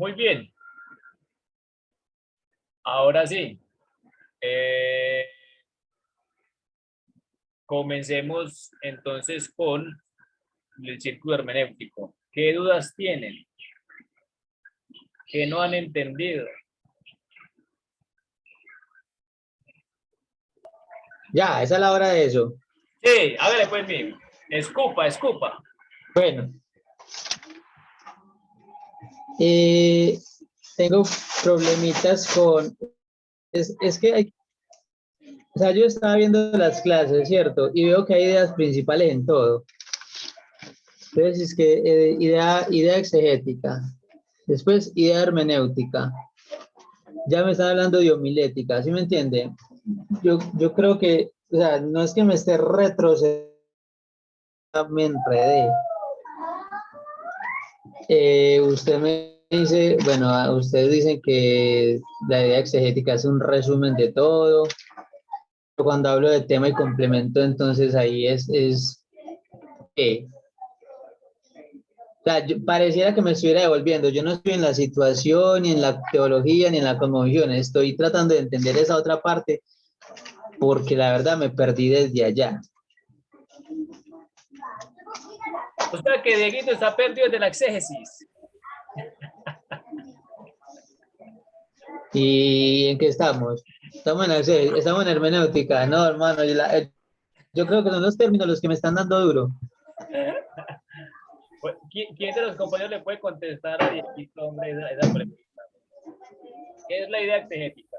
Muy bien. Ahora sí. Comencemos entonces con el círculo hermenéutico. ¿Qué dudas tienen? ¿Qué no han entendido? Ya, esa es la hora de eso. Sí, hágale pues, mi. Escupa, escupa. Bueno. Tengo problemitas con... Es que hay... O sea, yo estaba viendo las clases, ¿cierto? Y veo que hay ideas principales en todo. Entonces, es que idea exegética. Después, idea hermenéutica. Ya me están hablando de homilética, ¿sí me entiende? Yo creo que, o sea, no es que me esté retrocediendo, me enredé. Usted me dice, bueno, ustedes dicen que la idea exegética es un resumen de todo. Cuando hablo de tema y complemento, entonces ahí es ¿qué? O sea, pareciera que me estuviera devolviendo. Yo no estoy en la situación, ni en la teología, ni en la cosmovisión. Estoy tratando de entender esa otra parte porque la verdad me perdí desde allá. O sea que Dieguito está perdido de la exégesis. ¿Y en qué estamos? Estamos en hermenéutica. No, hermano, yo creo que son los términos los que me están dando duro. ¿Quién de los compañeros le puede contestar a Dieguito, hombre, esa pregunta? ¿Qué es la idea exegética?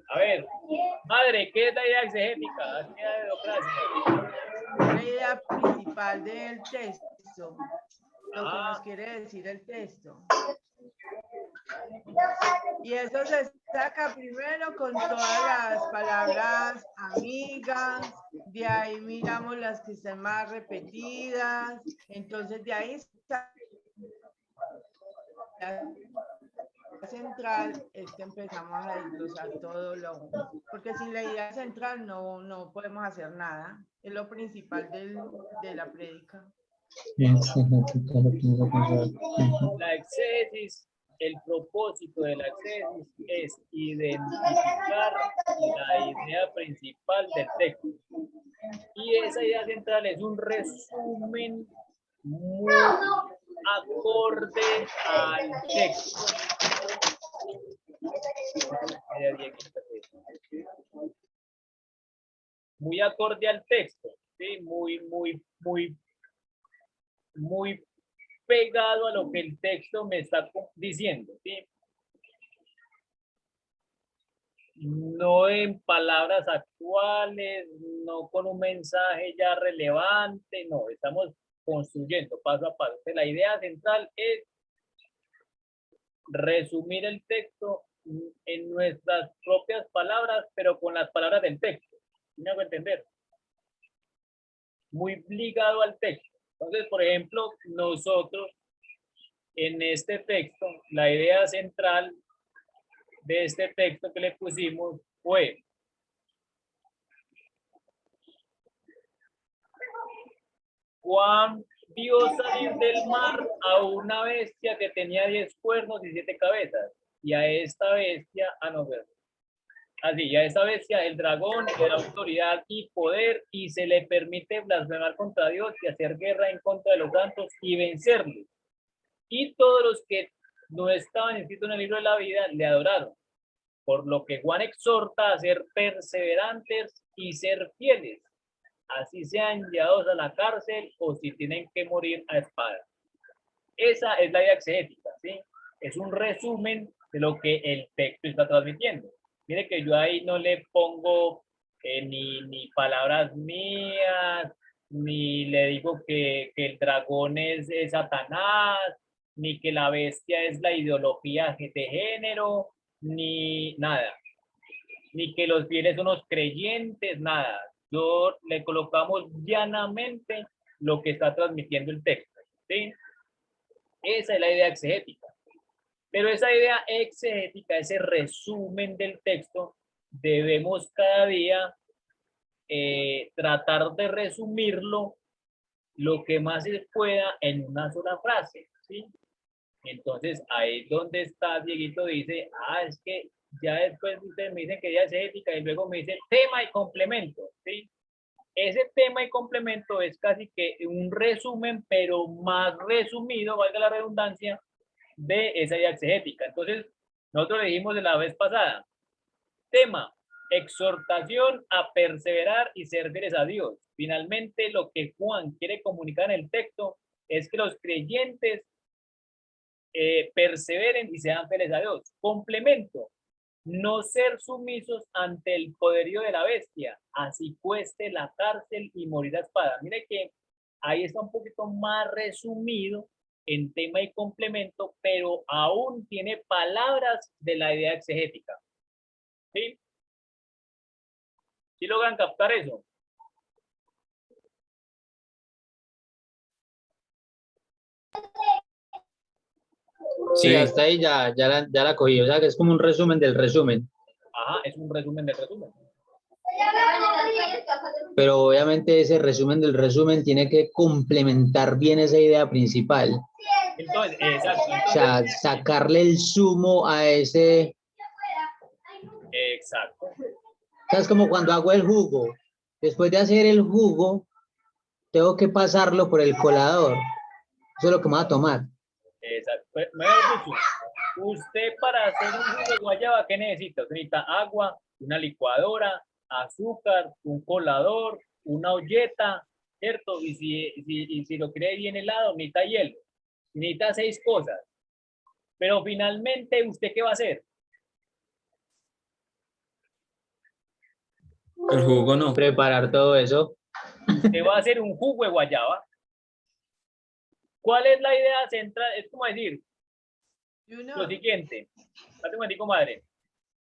A ver, madre, ¿qué es la idea exegética? La idea principal del texto, lo que nos quiere decir el texto. Y eso se saca primero con todas las palabras amigas, de ahí miramos las que están más repetidas, entonces de ahí está la central, es que empezamos a desglosar todo porque sin la idea central no podemos hacer nada, es lo principal de la prédica. La exégesis, el propósito de la exégesis es identificar la idea principal del texto. Y esa idea central es un resumen muy acorde al texto. Muy acorde al texto, ¿sí? Muy pegado a lo que el texto me está diciendo, ¿sí? No en palabras actuales, no con un mensaje ya relevante, no, estamos construyendo paso a paso. La idea central es resumir el texto en nuestras propias palabras, pero con las palabras del texto. ¿Me hago entender? Muy ligado al texto. Entonces, por ejemplo, nosotros en este texto, la idea central de este texto que le pusimos fue: Juan vio salir del mar a una bestia que tenía 10 cuernos y 7 cabezas, y a esta bestia, y a esta bestia el dragón le da autoridad y poder y se le permite blasfemar contra Dios y hacer guerra en contra de los santos y vencerlos. Y todos los que no estaban inscritos en el libro de la vida le adoraron. Por lo que Juan exhorta a ser perseverantes y ser fieles, así sean llevados a la cárcel o si tienen que morir a espada. Esa es la idea exegética, ¿sí? Es un resumen de lo que el texto está transmitiendo. Mire que yo ahí no le pongo ni palabras mías, ni le digo que el dragón es Satanás, ni que la bestia es la ideología de género, ni nada. Ni que los fieles son los creyentes, nada. Yo le colocamos llanamente lo que está transmitiendo el texto, ¿sí? Esa es la idea exegética. Pero esa idea exegética, ese resumen del texto, debemos cada día tratar de resumirlo lo que más se pueda en una sola frase, ¿sí? Entonces, ahí donde está Dieguito dice, es que ya después ustedes me dicen que ya es ética y luego me dice tema y complemento, ¿sí? Ese tema y complemento es casi que un resumen, pero más resumido, valga la redundancia, de esa idea exegética. Entonces, nosotros le dijimos de la vez pasada, tema, exhortación a perseverar y ser fieles a Dios. Finalmente, lo que Juan quiere comunicar en el texto es que los creyentes perseveren y sean fieles a Dios. Complemento, no ser sumisos ante el poderío de la bestia, así cueste la cárcel y morir a espada. Mire que ahí está un poquito más resumido en tema y complemento, pero aún tiene palabras de la idea exegética. ¿Sí? ¿Sí logran captar eso? Sí, hasta ahí ya la cogí. O sea, que es como un resumen del resumen. Ajá, es un resumen del resumen. Pero obviamente ese resumen del resumen tiene que complementar bien esa idea principal. Entonces, exacto. O sea, sacarle el zumo a ese... Exacto. O sea, es como cuando hago el jugo. Después de hacer el jugo, tengo que pasarlo por el colador. Eso es lo que me va a tomar. Exacto. Mejor dicho, usted para hacer un jugo de guayaba, ¿qué necesita? Usted necesita agua, una licuadora, azúcar, un colador, una olleta, ¿cierto? Y si lo quiere bien helado, necesita hielo. Necesita 6 cosas. Pero finalmente, ¿usted qué va a hacer? El jugo no. Preparar todo eso. Usted va a hacer un jugo de guayaba. ¿Cuál es la idea central? Es como decir lo siguiente. Date un momentico, madre.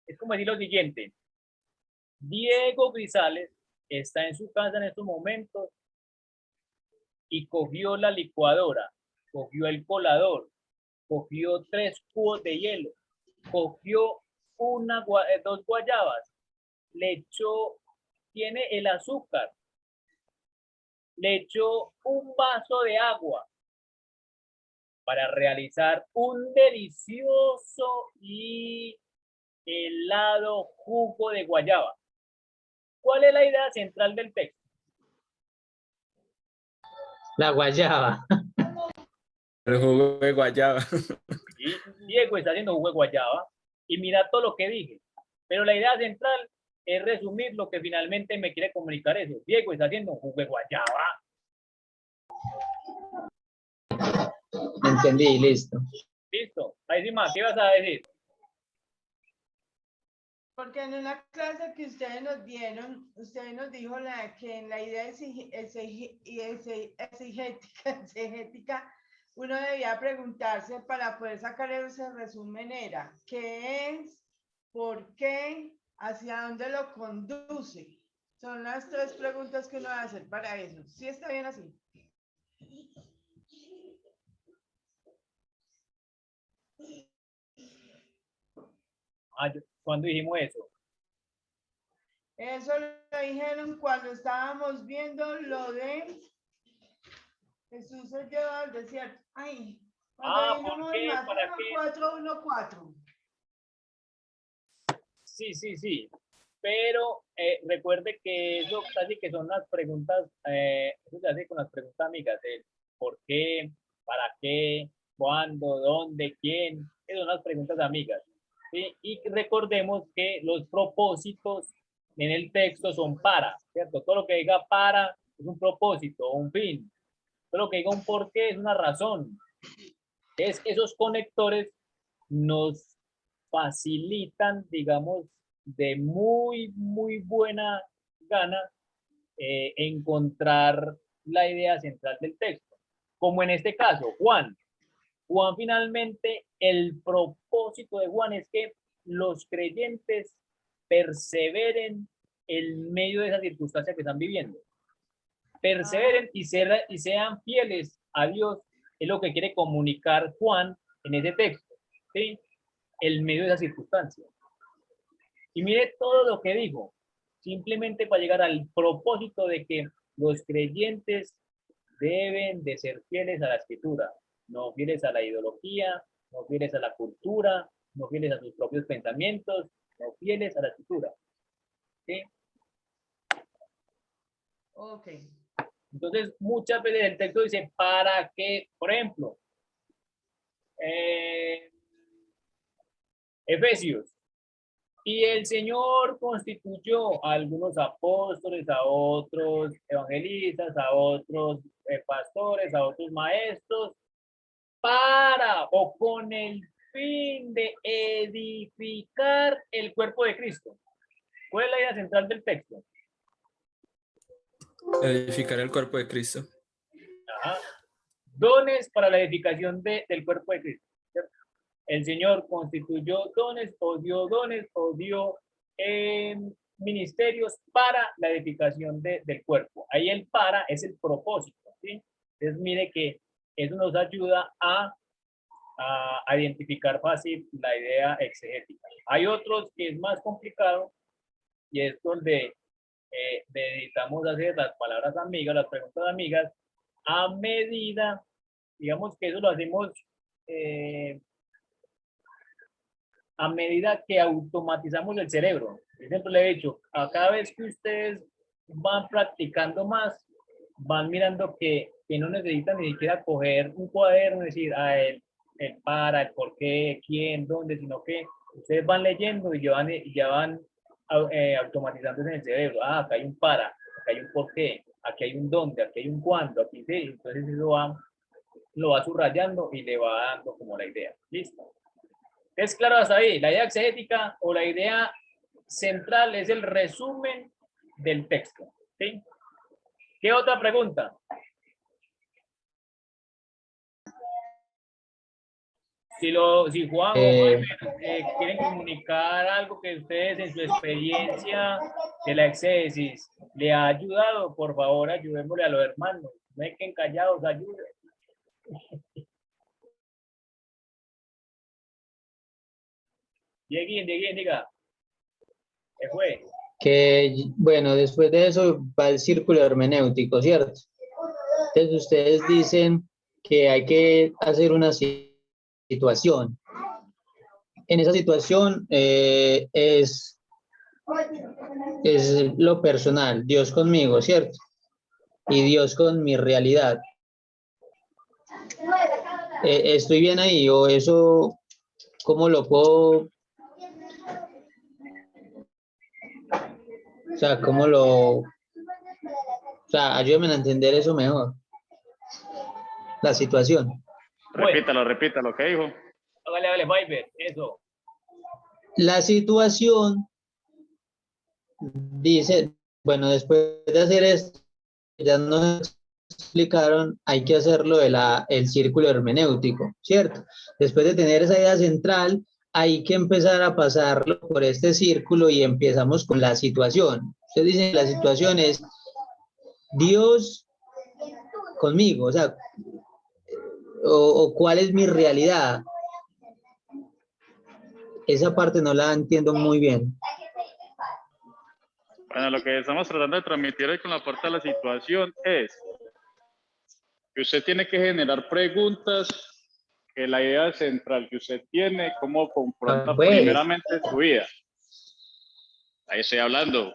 Es como decir lo siguiente. Diego Grisales está en su casa en estos momentos y cogió la licuadora, cogió el colador, cogió 3 cubos de hielo, cogió 2 guayabas, le echó, tiene el azúcar, le echó un vaso de agua para realizar un delicioso y helado jugo de guayaba. ¿Cuál es la idea central del texto? La guayaba. El jugo de guayaba. ¿Sí? Diego está haciendo jugo de guayaba y mira todo lo que dije. Pero la idea central es resumir lo que finalmente me quiere comunicar eso. Diego está haciendo un jugo de guayaba. Entendí, listo. Listo. Ahí sí más, ¿qué vas a decir? Porque en una clase que ustedes nos dieron, ustedes nos dijo que en la idea exegética, uno debía preguntarse para poder sacar ese resumen era, ¿qué es? ¿Por qué? ¿Hacia dónde lo conduce? Son las 3 preguntas que uno va a hacer para eso. ¿Sí está bien así? ¿Cuándo dijimos eso? Eso lo dijeron cuando estábamos viendo lo de Jesús se llevó al desierto. Ay, cuando ¿Por vimos qué? ¿Para Mateo qué? 4:1-4. Sí. Pero recuerde que eso casi que son las preguntas, eso se hace con las preguntas amigas, ¿por qué? ¿Para qué? ¿Cuándo? ¿Dónde? ¿Quién? Esas son las preguntas amigas. ¿Sí? Y recordemos que los propósitos en el texto son para, ¿cierto? Todo lo que diga para es un propósito, un fin. Todo lo que diga un por qué es una razón. Esos conectores nos facilitan, digamos, de muy buena gana encontrar la idea central del texto. Como en este caso, Juan. Juan finalmente, el propósito de Juan es que los creyentes perseveren en medio de esa circunstancia que están viviendo. Perseveren y sean fieles a Dios, es lo que quiere comunicar Juan en ese texto, ¿sí? El medio de esa circunstancia. Y mire todo lo que dijo, simplemente para llegar al propósito de que los creyentes deben de ser fieles a la escritura. no fieles a la ideología, no fieles a la cultura, no fieles a sus propios pensamientos, no fieles a la escritura. ¿Sí? Ok. Entonces, muchas veces el texto dice, para que, por ejemplo, Efesios, y el Señor constituyó a algunos apóstoles, a otros evangelistas, a otros pastores, a otros maestros, para o con el fin de edificar el cuerpo de Cristo. ¿Cuál es la idea central del texto? Edificar el cuerpo de Cristo. Ajá. Dones para la edificación del cuerpo de Cristo. ¿Cierto? El Señor constituyó dones o dio ministerios para la edificación del cuerpo. Ahí el para es el propósito. ¿Sí? Entonces mire que eso nos ayuda a identificar fácil la idea exegética. Hay otros que es más complicado y es donde necesitamos hacer las palabras amigas, las preguntas amigas, a medida, digamos que eso lo hacemos a medida que automatizamos el cerebro. Por ejemplo, le he dicho, a cada vez que ustedes van practicando más, van mirando que no necesitan ni siquiera coger un cuaderno y decir el para, el por qué, quién, dónde, sino que ustedes van leyendo y ya van automatizando en el cerebro. Ah, acá hay un para, acá hay un por qué, aquí hay un dónde, aquí hay un cuándo, aquí sí. Entonces eso lo va subrayando y le va dando como la idea. ¿Listo? ¿Es claro hasta ahí? La idea exegética o la idea central es el resumen del texto. ¿Sí? ¿Qué otra pregunta? Si Juan o Jaime quieren comunicar algo que ustedes en su experiencia de la exégesis le ha ayudado, por favor ayudémosle a los hermanos. No hay que callados, ayuden. Dieguín, diga. ¿Qué fue? Que, bueno, después de eso va el círculo hermenéutico, ¿cierto? Entonces ustedes dicen que hay que hacer una situación. En esa situación es lo personal, Dios conmigo, ¿cierto? Y Dios con mi realidad. ¿Estoy bien ahí o eso, cómo lo puedo? O sea, ¿cómo lo? O sea, ayúdame a entender eso mejor. La situación. Bueno. Repítalo, ¿qué dijo? Hágale, Viber, eso. La situación dice, bueno, después de hacer esto, ya nos explicaron, hay que hacerlo el círculo hermenéutico, ¿cierto? Después de tener esa idea central, hay que empezar a pasarlo por este círculo y empezamos con la situación. Ustedes dicen, la situación es Dios conmigo, o sea, o cuál es mi realidad. Esa parte no la entiendo muy bien. Bueno, lo que estamos tratando de transmitir hoy con la parte de la situación es que usted tiene que generar preguntas que la idea central que usted tiene, cómo confronta Pues, primeramente su vida. Ahí estoy hablando.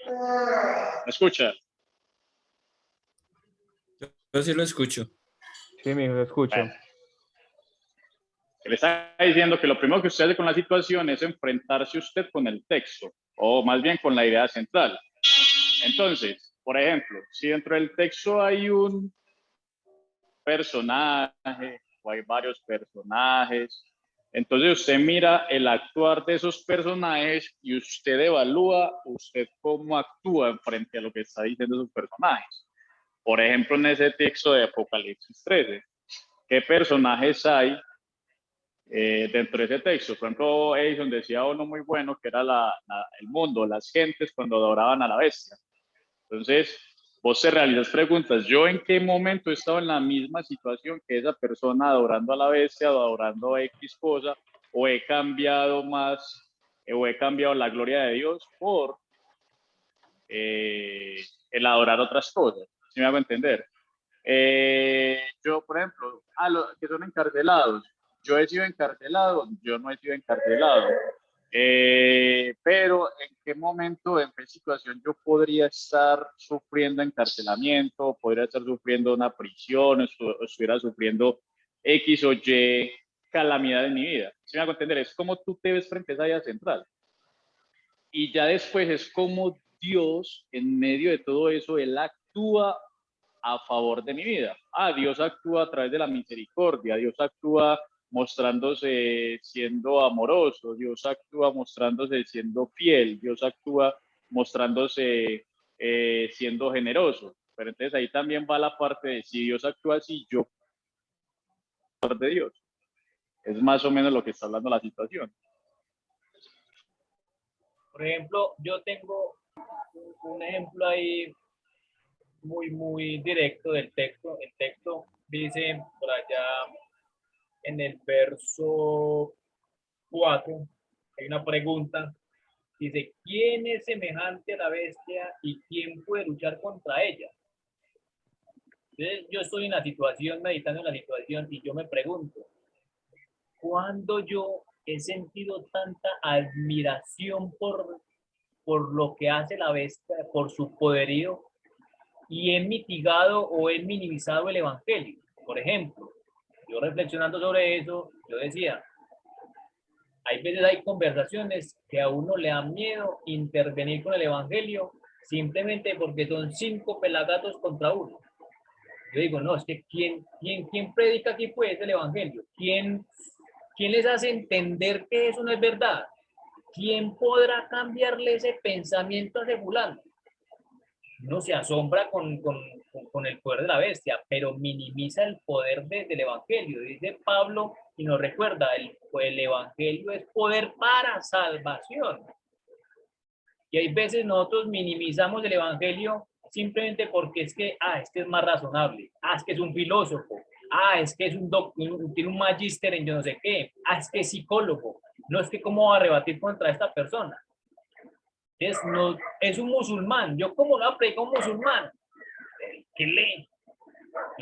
¿Me escucha? Yo sí lo escucho. Sí, mijo, lo escucho. Bueno, le está diciendo que lo primero que usted hace con la situación es enfrentarse usted con el texto, o más bien con la idea central. Entonces, por ejemplo, si dentro del texto hay un personaje o hay varios personajes, entonces usted mira el actuar de esos personajes y usted evalúa usted cómo actúa frente a lo que está diciendo esos personajes. Por ejemplo, en ese texto de Apocalipsis 13, ¿qué personajes hay dentro de ese texto? Por ejemplo, Edison decía uno muy bueno que era el mundo, las gentes cuando adoraban a la bestia. Entonces, vos te realizas preguntas, ¿yo en qué momento he estado en la misma situación que esa persona adorando a la bestia o adorando a X cosa, o he cambiado más, o he cambiado la gloria de Dios por el adorar otras cosas? ¿Sí me hago entender? Yo, por ejemplo, a los que son encarcelados, yo he sido encarcelado, yo no he sido encarcelado. Pero en qué momento, en qué situación yo podría estar sufriendo encarcelamiento, podría estar sufriendo una prisión, estuviera sufriendo X o Y calamidad en mi vida. ¿Sí me hago entender? Es como tú te ves frente a esa vida central. Y ya después es como Dios, en medio de todo eso, Él actúa a favor de mi vida. Dios actúa a través de la misericordia, Dios actúa mostrándose siendo amoroso, Dios actúa mostrándose siendo fiel, Dios actúa mostrándose siendo generoso. Pero entonces ahí también va la parte de si Dios actúa así, yo de Dios. Es más o menos lo que está hablando la situación. Por ejemplo, yo tengo un ejemplo ahí muy directo del texto. El texto dice por allá en el verso 4, hay una pregunta, dice, ¿quién es semejante a la bestia y quién puede luchar contra ella? Entonces, yo estoy en la situación, meditando en la situación, y yo me pregunto, ¿cuándo yo he sentido tanta admiración por lo que hace la bestia, por su poderío, y he mitigado o he minimizado el evangelio? Por ejemplo, yo reflexionando sobre eso, yo decía, hay veces hay conversaciones que a uno le da miedo intervenir con el evangelio simplemente porque son 5 pelagatos contra uno. Yo digo, no, es que ¿quién predica aquí pues el evangelio? ¿Quién les hace entender que eso no es verdad? ¿Quién podrá cambiarle ese pensamiento a ese fulano? Uno se asombra con el poder de la bestia, pero minimiza el poder del evangelio. Dice Pablo y nos recuerda, el evangelio es poder para salvación. Y hay veces nosotros minimizamos el evangelio simplemente porque es que, este es más razonable, es que es un filósofo, es que es tiene un magíster en yo no sé qué, es que es psicólogo, no es que cómo va a rebatir contra esta persona. Es un musulmán, yo cómo lo voy a predicar un musulmán, ¿qué le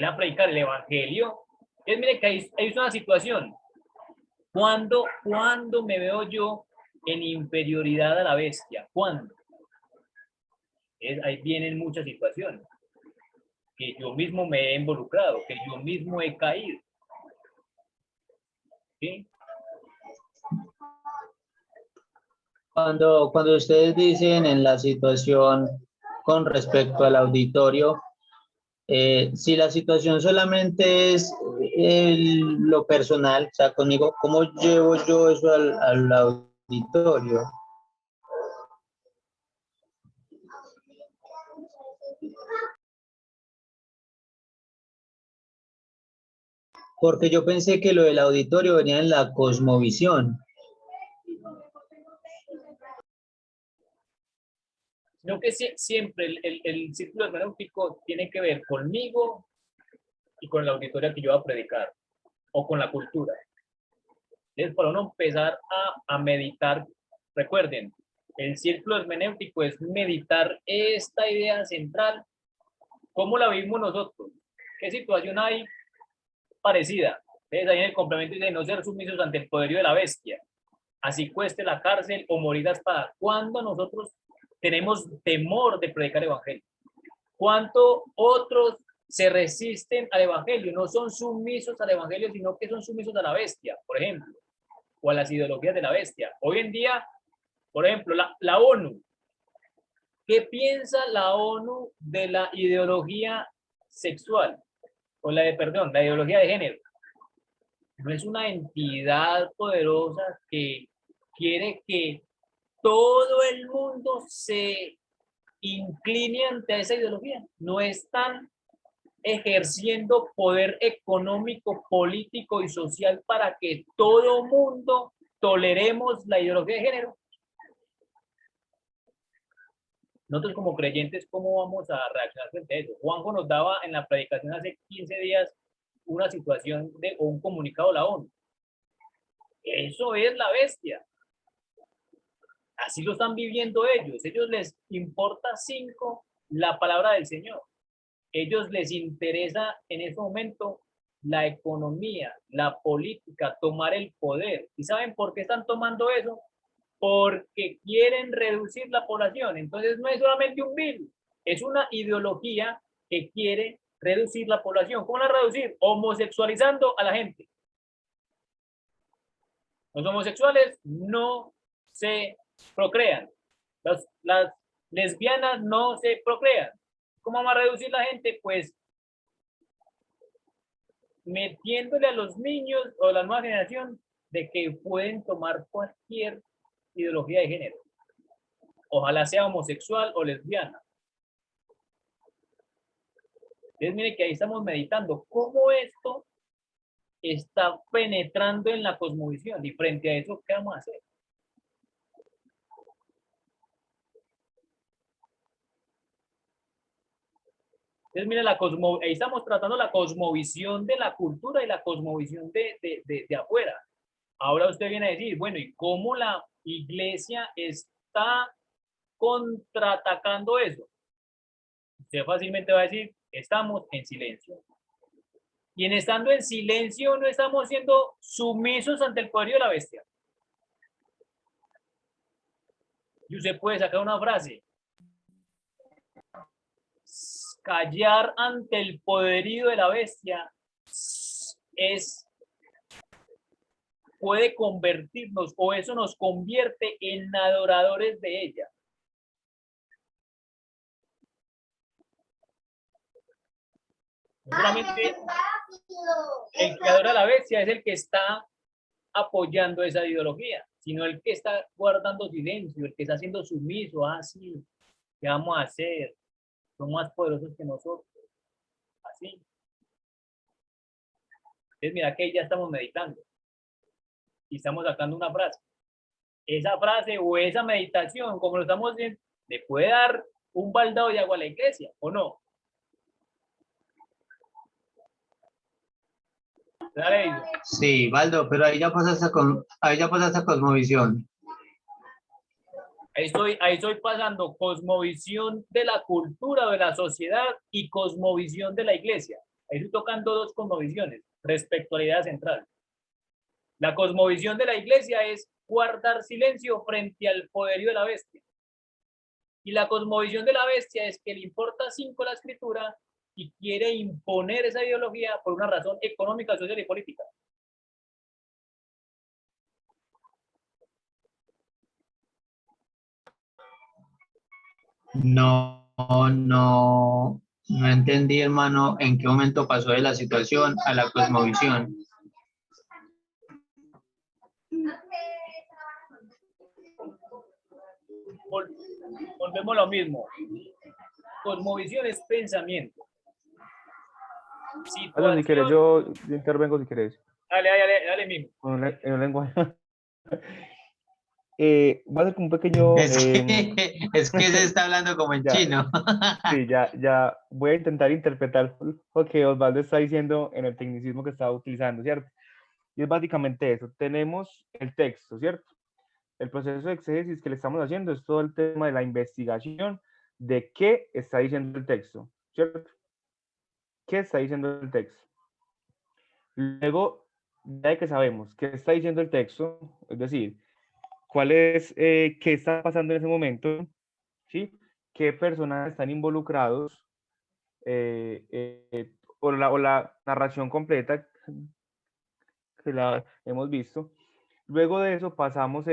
va a predicar el evangelio? Entonces mire que hay una situación, ¿cuándo me veo yo en inferioridad a la bestia? ¿Cuándo? Ahí vienen muchas situaciones que yo mismo me he involucrado, que yo mismo he caído. ¿Sí? Cuando ustedes dicen en la situación con respecto al auditorio, si la situación solamente es lo personal, o sea, conmigo, ¿cómo llevo yo eso al auditorio? Porque yo pensé que lo del auditorio venía en la cosmovisión. Sino que siempre el círculo hermenéutico tiene que ver conmigo y con la auditoria que yo voy a predicar, o con la cultura. Entonces, para uno empezar a meditar, recuerden, el círculo hermenéutico es meditar esta idea central, ¿cómo la vivimos nosotros? ¿Qué situación hay parecida? Entonces, ahí en el complemento dice, no ser sumisos ante el poderío de la bestia, así cueste la cárcel o morir a espada. ¿Cuándo nosotros tenemos temor de predicar evangelio? ¿Cuánto otros se resisten al evangelio? No son sumisos al evangelio, sino que son sumisos a la bestia, por ejemplo, o a las ideologías de la bestia. Hoy en día, por ejemplo, la ONU. ¿Qué piensa la ONU de la ideología sexual? O la ideología de género. No es una entidad poderosa que quiere que todo el mundo se incline ante esa ideología. No están ejerciendo poder económico, político y social para que todo mundo toleremos la ideología de género. Nosotros como creyentes, ¿cómo vamos a reaccionar frente a eso? Juanjo nos daba en la predicación hace 15 días una situación o un comunicado de la ONU. Eso es la bestia. Así lo están viviendo ellos. Ellos les importa 5 la palabra del Señor. Ellos les interesa en ese momento la economía, la política, tomar el poder. ¿Y saben por qué están tomando eso? Porque quieren reducir la población. Entonces no es solamente un virus, es una ideología que quiere reducir la población. ¿Cómo la reducir? Homosexualizando a la gente. Los homosexuales no se procrean. Las lesbianas no se procrean. ¿Cómo vamos a reducir la gente? Pues metiéndole a los niños o a la nueva generación de que pueden tomar cualquier ideología de género. Ojalá sea homosexual o lesbiana. Entonces, mire que ahí estamos meditando cómo esto está penetrando en la cosmovisión y frente a eso, ¿qué vamos a hacer? Entonces, mire, ahí estamos tratando la cosmovisión de la cultura y la cosmovisión de afuera. Ahora usted viene a decir, bueno, ¿y cómo la iglesia está contraatacando eso? Usted fácilmente va a decir, estamos en silencio. Y en estando en silencio no estamos siendo sumisos ante el poderío de la bestia. Y usted puede sacar una frase. Callar ante el poderío de la bestia puede convertirnos, o eso nos convierte en adoradores de ella. No solamente el que adora a la bestia es el que está apoyando esa ideología, sino el que está guardando silencio, el que está siendo sumiso. Ah, sí, ¿qué vamos a hacer? Son más poderosos que nosotros. Así. Entonces, mira que ya estamos meditando y estamos sacando una frase. Esa frase o esa meditación, como lo estamos viendo, le puede dar un baldado de agua a la iglesia, ¿o no? Dale. Sí, Baldo, pero ahí ya pasa esa cosmovisión. Ahí estoy pasando cosmovisión de la cultura, de la sociedad y cosmovisión de la iglesia. Ahí estoy tocando dos cosmovisiones respecto a la idea central. La cosmovisión de la iglesia es guardar silencio frente al poderío de la bestia. Y la cosmovisión de la bestia es que le importa 5 la escritura y quiere imponer esa ideología por una razón económica, social y política. No entendí, hermano, en qué momento pasó de la situación a la cosmovisión. Volvemos a lo mismo. Cosmovisión es pensamiento. Bueno, si quieres, yo intervengo si quieres. Dale mismo. En un lenguaje. Va a ser como un pequeño... Es que se está hablando como en ya, chino. Sí, ya voy a intentar interpretar lo que Osvaldo está diciendo en el tecnicismo que estaba utilizando, ¿cierto? Y es básicamente eso. Tenemos el texto, ¿cierto? El proceso de exégesis que le estamos haciendo es todo el tema de la investigación de qué está diciendo el texto, ¿cierto? ¿Qué está diciendo el texto? Luego, ya que sabemos qué está diciendo el texto, es decir, cuál es, qué está pasando en ese momento, ¿sí? ¿Qué personas están involucrados? O la narración completa que la hemos visto. Luego de eso pasamos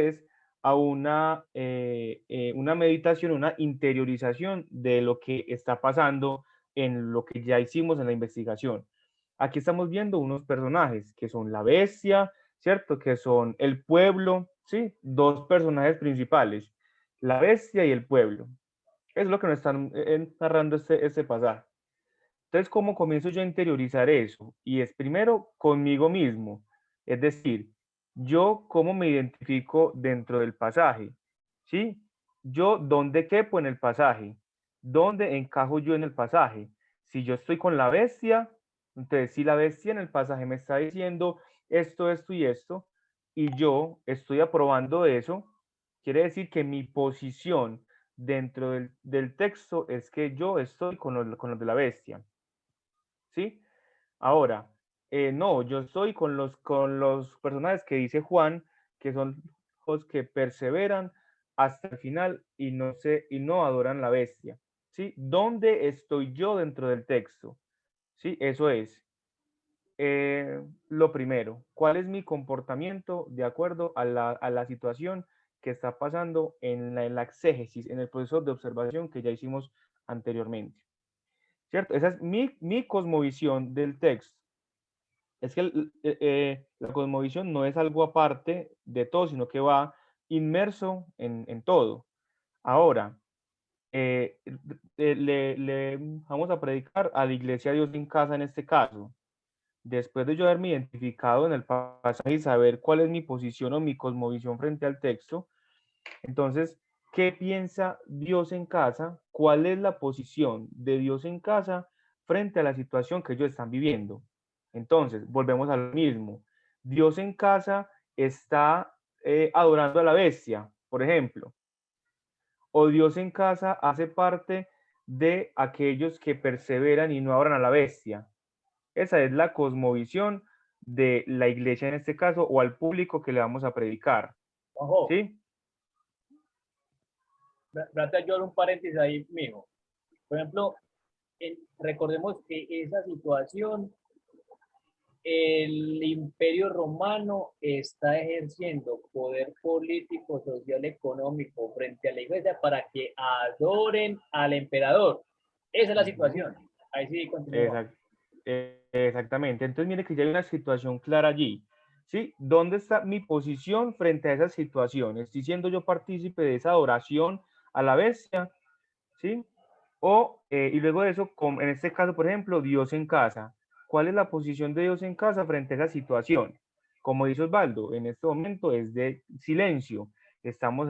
a una meditación, una interiorización de lo que está pasando en lo que ya hicimos en la investigación. Aquí estamos viendo unos personajes que son la bestia, ¿cierto? Que son el pueblo, ¿sí? Dos personajes principales, la bestia y el pueblo. Es lo que nos están narrando este pasaje. Entonces, ¿cómo comienzo yo a interiorizar eso? Y es primero conmigo mismo. Es decir, yo cómo me identifico dentro del pasaje, ¿sí? Yo dónde quepo en el pasaje, dónde encajo yo en el pasaje. Si yo estoy con la bestia, entonces si la bestia en el pasaje me está diciendo esto, esto y esto, y yo estoy aprobando eso, quiere decir que mi posición dentro del texto es que yo estoy con los de la bestia. ¿Sí? Ahora, no, yo estoy con los personajes que dice Juan, que son los que perseveran hasta el final y no adoran la bestia. ¿Sí? ¿Dónde estoy yo dentro del texto? ¿Sí? Eso es. Lo primero, ¿cuál es mi comportamiento de acuerdo a la situación que está pasando en la exégesis, en el proceso de observación que ya hicimos anteriormente? ¿Cierto? Esa es mi cosmovisión del texto. Es que la cosmovisión no es algo aparte de todo, sino que va inmerso en todo. Ahora, le vamos a predicar a la iglesia de Dios en casa en este caso. Después de yo haberme identificado en el pasaje y saber cuál es mi posición o mi cosmovisión frente al texto, entonces, ¿qué piensa Dios en casa? ¿Cuál es la posición de Dios en casa frente a la situación que ellos están viviendo? Entonces, volvemos a lo mismo. Dios en casa está adorando a la bestia, por ejemplo, o Dios en casa hace parte de aquellos que perseveran y no adoran a la bestia. Esa es la cosmovisión de la iglesia en este caso o al público que le vamos a predicar. Ojo, ¿Sí? trata yo un paréntesis ahí, mijo. Por ejemplo, recordemos que esa situación, el Imperio Romano está ejerciendo poder político, social, económico frente a la iglesia para que adoren al emperador. Esa es la situación. Ahí sí continúa. Exactamente. Entonces, mire que ya hay una situación clara allí. ¿Sí? ¿Dónde está mi posición frente a esa situación? ¿Estoy siendo yo partícipe de esa adoración a la bestia? ¿Sí? Y luego de eso, en este caso, por ejemplo, Dios en casa. ¿Cuál es la posición de Dios en casa frente a esa situación? Como dice Osvaldo, en este momento es de silencio. Estamos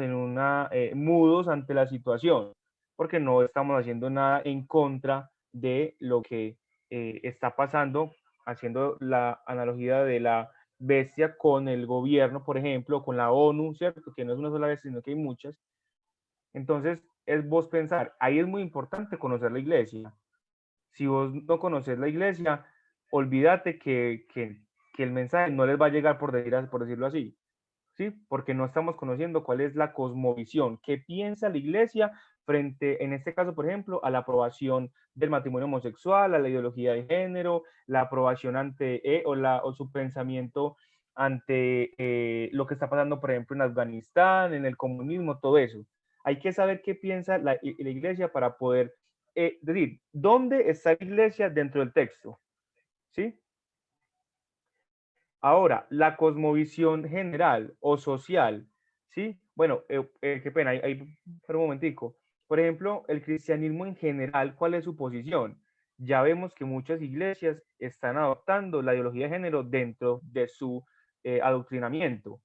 mudos ante la situación, porque no estamos haciendo nada en contra de lo que está pasando, haciendo la analogía de la bestia con el gobierno, por ejemplo, con la ONU, ¿cierto? Que no es una sola bestia, sino que hay muchas. Entonces, es vos pensar, ahí es muy importante conocer la iglesia. Si vos no conoces la iglesia, olvídate que el mensaje no les va a llegar por decirlo así. ¿Sí? Porque no estamos conociendo cuál es la cosmovisión, qué piensa la iglesia frente, en este caso, por ejemplo, a la aprobación del matrimonio homosexual, a la ideología de género, la aprobación ante, o su pensamiento ante lo que está pasando, por ejemplo, en Afganistán, en el comunismo, todo eso. Hay que saber qué piensa la iglesia para poder decir, ¿dónde está la iglesia dentro del texto? ¿Sí? Ahora, la cosmovisión general o social, ¿sí? Bueno, qué pena, un momentico. Por ejemplo, el cristianismo en general, ¿cuál es su posición? Ya vemos que muchas iglesias están adoptando la ideología de género dentro de su adoctrinamiento.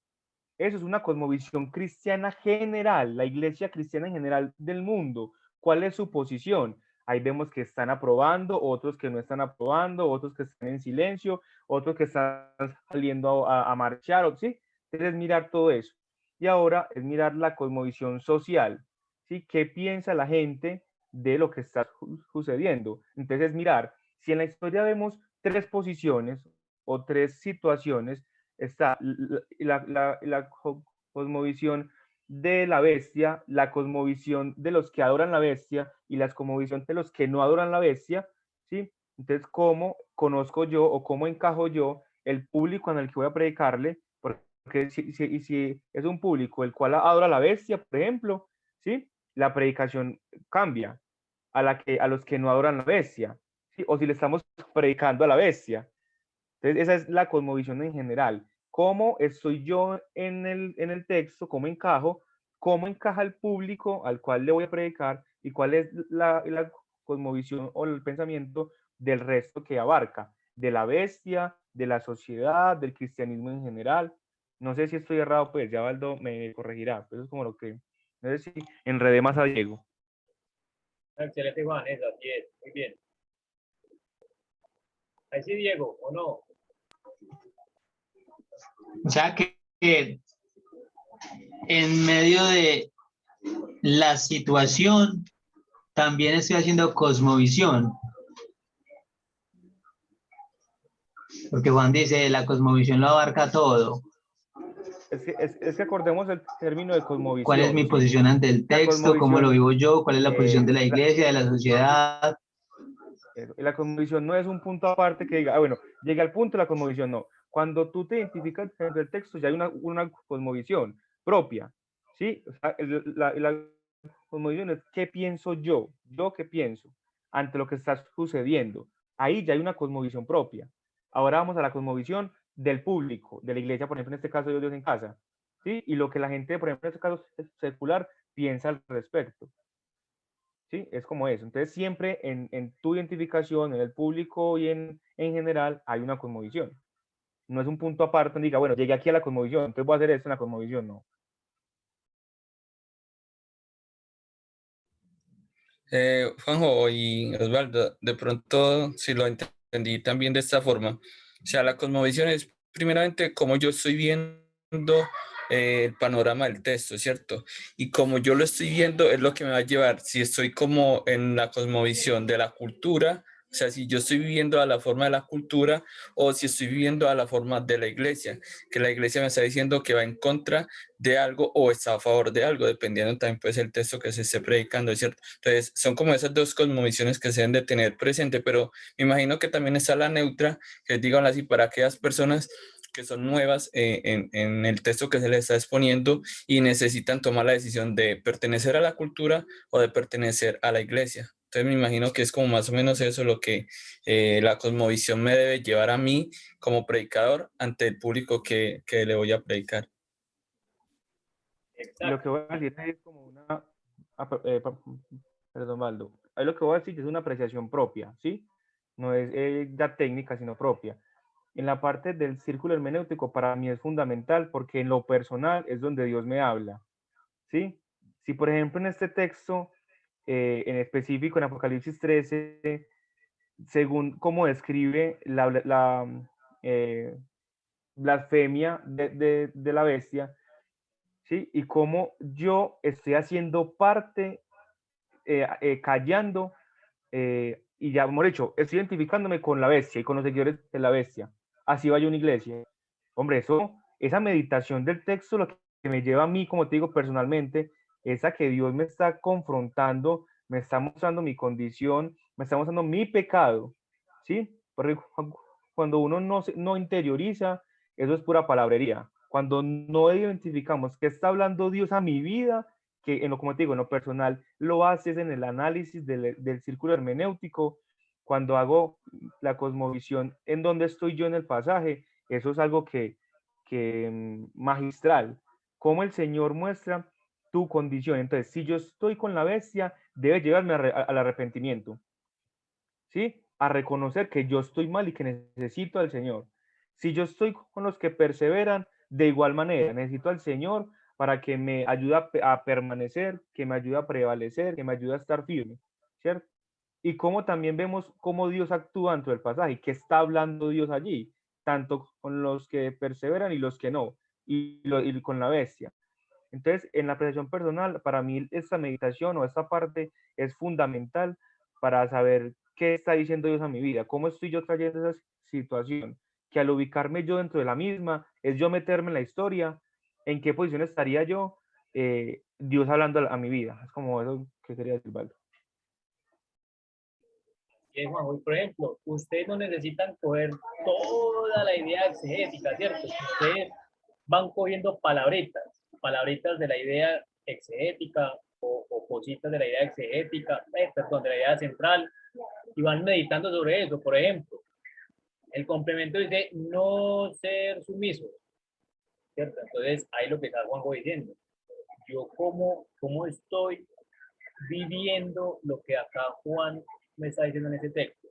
Eso es una cosmovisión cristiana general, la iglesia cristiana en general del mundo. ¿Cuál es su posición? Ahí vemos que están aprobando, otros que no están aprobando, otros que están en silencio, otros que están saliendo a marchar, ¿sí? Entonces, mirar todo eso. Y ahora es mirar la cosmovisión social, ¿sí? ¿Qué piensa la gente de lo que está sucediendo? Entonces, mirar, si en la historia vemos tres posiciones o tres situaciones, está la cosmovisión de la bestia, la cosmovisión de los que adoran la bestia y la cosmovisión de los que no adoran la bestia, ¿sí? Entonces, ¿cómo conozco yo o cómo encajo yo el público en el que voy a predicarle? Porque si es un público el cual adora la bestia, por ejemplo, ¿sí? La predicación cambia a los que no adoran la bestia, ¿sí? O si le estamos predicando a la bestia. Entonces, esa es la cosmovisión en general. ¿Cómo estoy yo en el texto? ¿Cómo encajo? ¿Cómo encaja el público al cual le voy a predicar? ¿Y cuál es la cosmovisión o el pensamiento del resto que abarca? De la bestia, de la sociedad, del cristianismo en general. No sé si estoy errado, pues ya Valdo me corregirá. Eso es como lo que, no sé si enredé más a Diego. Excelente, Juan, eso, así es, muy bien. Ahí sí, Diego, ¿o no? O sea que en medio la situación, también estoy haciendo cosmovisión. Porque Juan dice, la cosmovisión lo abarca todo. Es que acordemos el término de cosmovisión. ¿Cuál es mi ¿sí? posición ante el La texto? ¿Cómo lo vivo yo? ¿Cuál es la posición de la la- iglesia, de la sociedad? y la cosmovisión no es un punto aparte que diga, bueno, llegué al punto de la cosmovisión, no. Cuando tú te identificas dentro del texto, ya hay una cosmovisión propia, ¿sí? O sea, la cosmovisión es qué pienso yo qué pienso ante lo que está sucediendo. Ahí ya hay una cosmovisión propia. Ahora vamos a la cosmovisión del público, de la iglesia, por ejemplo, en este caso Dios en casa, ¿sí? Y lo que la gente, por ejemplo, en este caso secular, piensa al respecto. ¿Sí? Es como eso. Entonces, siempre en tu identificación, en el público y en general, hay una cosmovisión. No es un punto aparte donde diga, bueno, llegué aquí a la cosmovisión, entonces voy a hacer esto en la cosmovisión, no. Juanjo y Osvaldo, de pronto, si lo entendí también de esta forma, o sea, la cosmovisión es primeramente cómo yo estoy viendo el panorama del texto, ¿cierto? Y como yo lo estoy viendo es lo que me va a llevar, si estoy como en la cosmovisión de la cultura, o sea, si yo estoy viviendo a la forma de la cultura o si estoy viviendo a la forma de la iglesia, que la iglesia me está diciendo que va en contra de algo o está a favor de algo, dependiendo también pues el texto que se esté predicando, ¿cierto? Entonces, son como esas dos cosmovisiones que se deben de tener presente, pero me imagino que también está la neutra, que digan así, para aquellas personas que son nuevas en el texto que se les está exponiendo y necesitan tomar la decisión de pertenecer a la cultura o de pertenecer a la iglesia. Entonces me imagino que es como más o menos eso lo que la cosmovisión me debe llevar a mí como predicador ante el público que le voy a predicar. Y lo que Exacto. voy a decir es como una, perdón, Valdo, ahí lo que voy a decir es una apreciación propia, ¿sí? No es ya técnica, sino propia. En la parte del círculo hermenéutico para mí es fundamental porque en lo personal es donde Dios me habla, ¿sí? Si por ejemplo en este texto, en específico en Apocalipsis 13, según cómo describe la blasfemia de la bestia, ¿sí? Y cómo yo estoy haciendo parte, callando, y ya hemos dicho, estoy identificándome con la bestia y con los seguidores de la bestia. Así vaya una iglesia. Hombre, esa meditación del texto, lo que me lleva a mí, como te digo personalmente, es a que Dios me está confrontando, me está mostrando mi condición, me está mostrando mi pecado, ¿sí? Porque cuando uno no interioriza, eso es pura palabrería. Cuando no identificamos qué está hablando Dios a mi vida, que en lo, como te digo, en lo personal, lo haces en el análisis del círculo hermenéutico, cuando hago la cosmovisión en donde estoy yo en el pasaje, eso es algo que magistral, cómo el Señor muestra tu condición. Entonces, si yo estoy con la bestia, debe llevarme al arrepentimiento, ¿sí? A reconocer que yo estoy mal y que necesito al Señor. Si yo estoy con los que perseveran, de igual manera, necesito al Señor para que me ayude a permanecer, que me ayude a prevalecer, que me ayude a estar firme, ¿cierto? Y cómo también vemos cómo Dios actúa dentro del pasaje, qué está hablando Dios allí, tanto con los que perseveran y los que no, y con la bestia. Entonces, en la apreciación personal, para mí esta meditación o esta parte es fundamental para saber qué está diciendo Dios a mi vida, cómo estoy yo trayendo esa situación, que al ubicarme yo dentro de la misma, es yo meterme en la historia, en qué posición estaría yo, Dios hablando a mi vida. Es como eso que quería decir, Valdo. Juan, por ejemplo, ustedes no necesitan coger toda la idea exegética, ¿cierto? Ustedes van cogiendo palabritas de la idea exegética o cositas de la idea exegética, perdón, de la idea central, y van meditando sobre eso. Por ejemplo, el complemento dice no ser sumiso, ¿cierto? Entonces, ahí lo que está Juanjo diciendo. Yo cómo estoy viviendo lo que acá Juan me está diciendo en ese texto.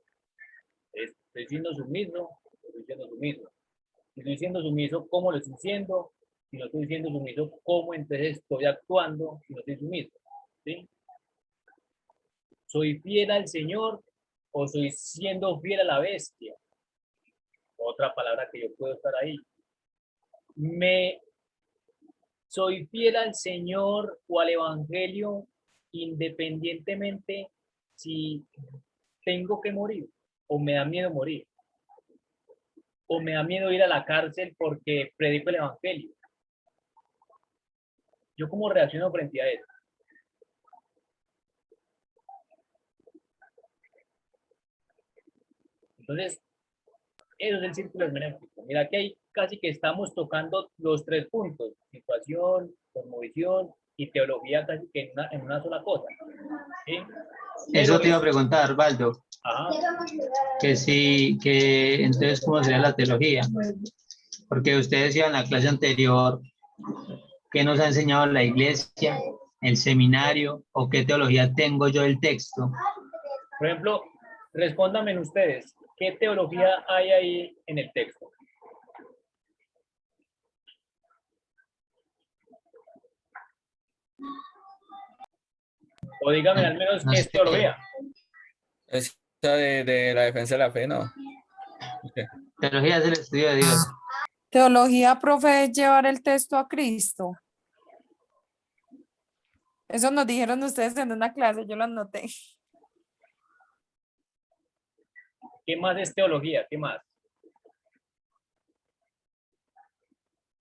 Estoy siendo sumiso, estoy siendo sumiso. Si estoy siendo sumiso, ¿cómo lo estoy siendo? Si no estoy siendo sumiso, ¿cómo entonces estoy actuando si no estoy sumiso? ¿Sí? ¿Soy fiel al Señor o soy siendo fiel a la bestia? Otra palabra que yo puedo estar ahí. Me soy fiel al Señor o al Evangelio independientemente si tengo que morir o me da miedo morir o me da miedo ir a la cárcel porque predico el Evangelio. ¿Yo cómo reacciono frente a eso? Entonces, eso es el círculo hermenéutico. Mira que ahí casi que estamos tocando los tres puntos: situación, cosmovisión y teología, casi que en una sola cosa. ¿Sí? Eso te iba a preguntar, Baldo, Ajá. que sí, que entonces, ¿cómo sería la teología? Porque usted decía en la clase anterior que nos ha enseñado la iglesia, el seminario, o qué teología tengo yo del texto. Por ejemplo, respóndanme ustedes, ¿qué teología hay ahí en el texto? O díganme al menos No qué sé. es teología. Esa de la defensa de la fe, ¿no? Ok. Teología es el estudio de Dios. Teología, profe, es llevar el texto a Cristo. Eso nos dijeron ustedes en una clase, yo lo anoté. ¿Qué más es teología? ¿Qué más?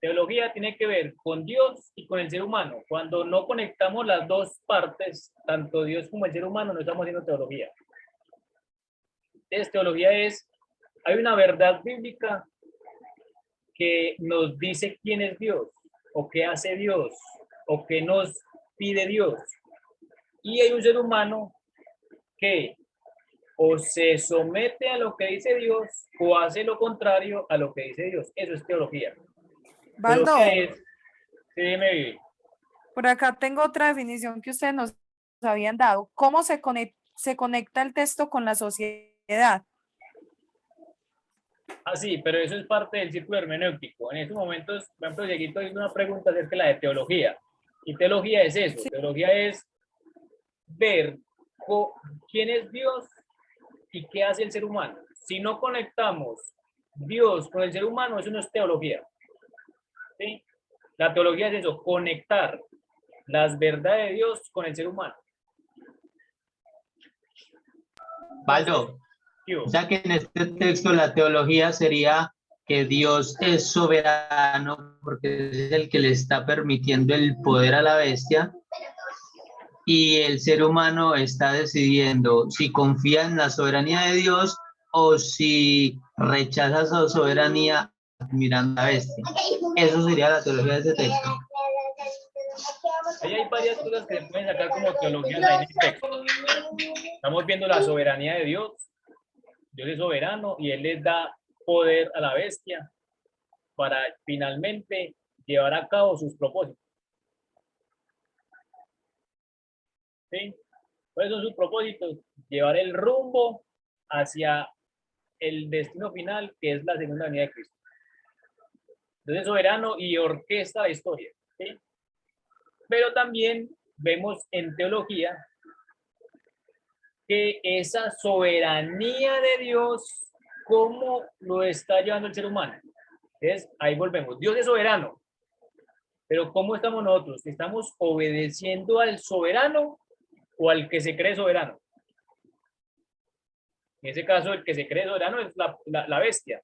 Teología tiene que ver con Dios y con el ser humano. Cuando no conectamos las dos partes, tanto Dios como el ser humano, no estamos haciendo teología. Entonces, teología es, hay una verdad bíblica que nos dice quién es Dios, o qué hace Dios, o qué nos pide Dios. Y hay un ser humano que o se somete a lo que dice Dios o hace lo contrario a lo que dice Dios. Eso es teología. Baldo, Teología es, sí, dime, Vivi. por acá tengo otra definición que ustedes nos habían dado. ¿Cómo se conecta el texto con la sociedad? Ah, sí, pero eso es parte del círculo hermenéutico. En estos momentos, por ejemplo, Dieguito hizo una pregunta acerca de la de teología. Y teología es eso. Sí. Teología es ver quién es Dios y qué hace el ser humano. Si no conectamos Dios con el ser humano, eso no es teología. ¿Sí? La teología es eso, conectar las verdades de Dios con el ser humano. Baldo, ¿Sí? o sea que en este texto la teología sería que Dios es soberano porque es el que le está permitiendo el poder a la bestia y el ser humano está decidiendo si confía en la soberanía de Dios o si rechaza esa soberanía mirando a la bestia. Eso sería la teología de ese texto. Ahí hay varias cosas que se pueden sacar como teologías ahí en el texto. Estamos viendo la soberanía de Dios. Dios es soberano y Él les da poder a la bestia para finalmente llevar a cabo sus propósitos. ¿Sí? ¿Cuáles son sus propósitos? Llevar el rumbo hacia el destino final, que es la segunda venida de Cristo. Entonces, soberano y orquesta la historia. ¿Sí? Pero también vemos en teología que esa soberanía de Dios, ¿cómo lo está llevando el ser humano? Entonces, ahí volvemos. Dios es soberano, pero ¿cómo estamos nosotros? ¿Estamos obedeciendo al soberano o al que se cree soberano? En ese caso, el que se cree soberano es la bestia.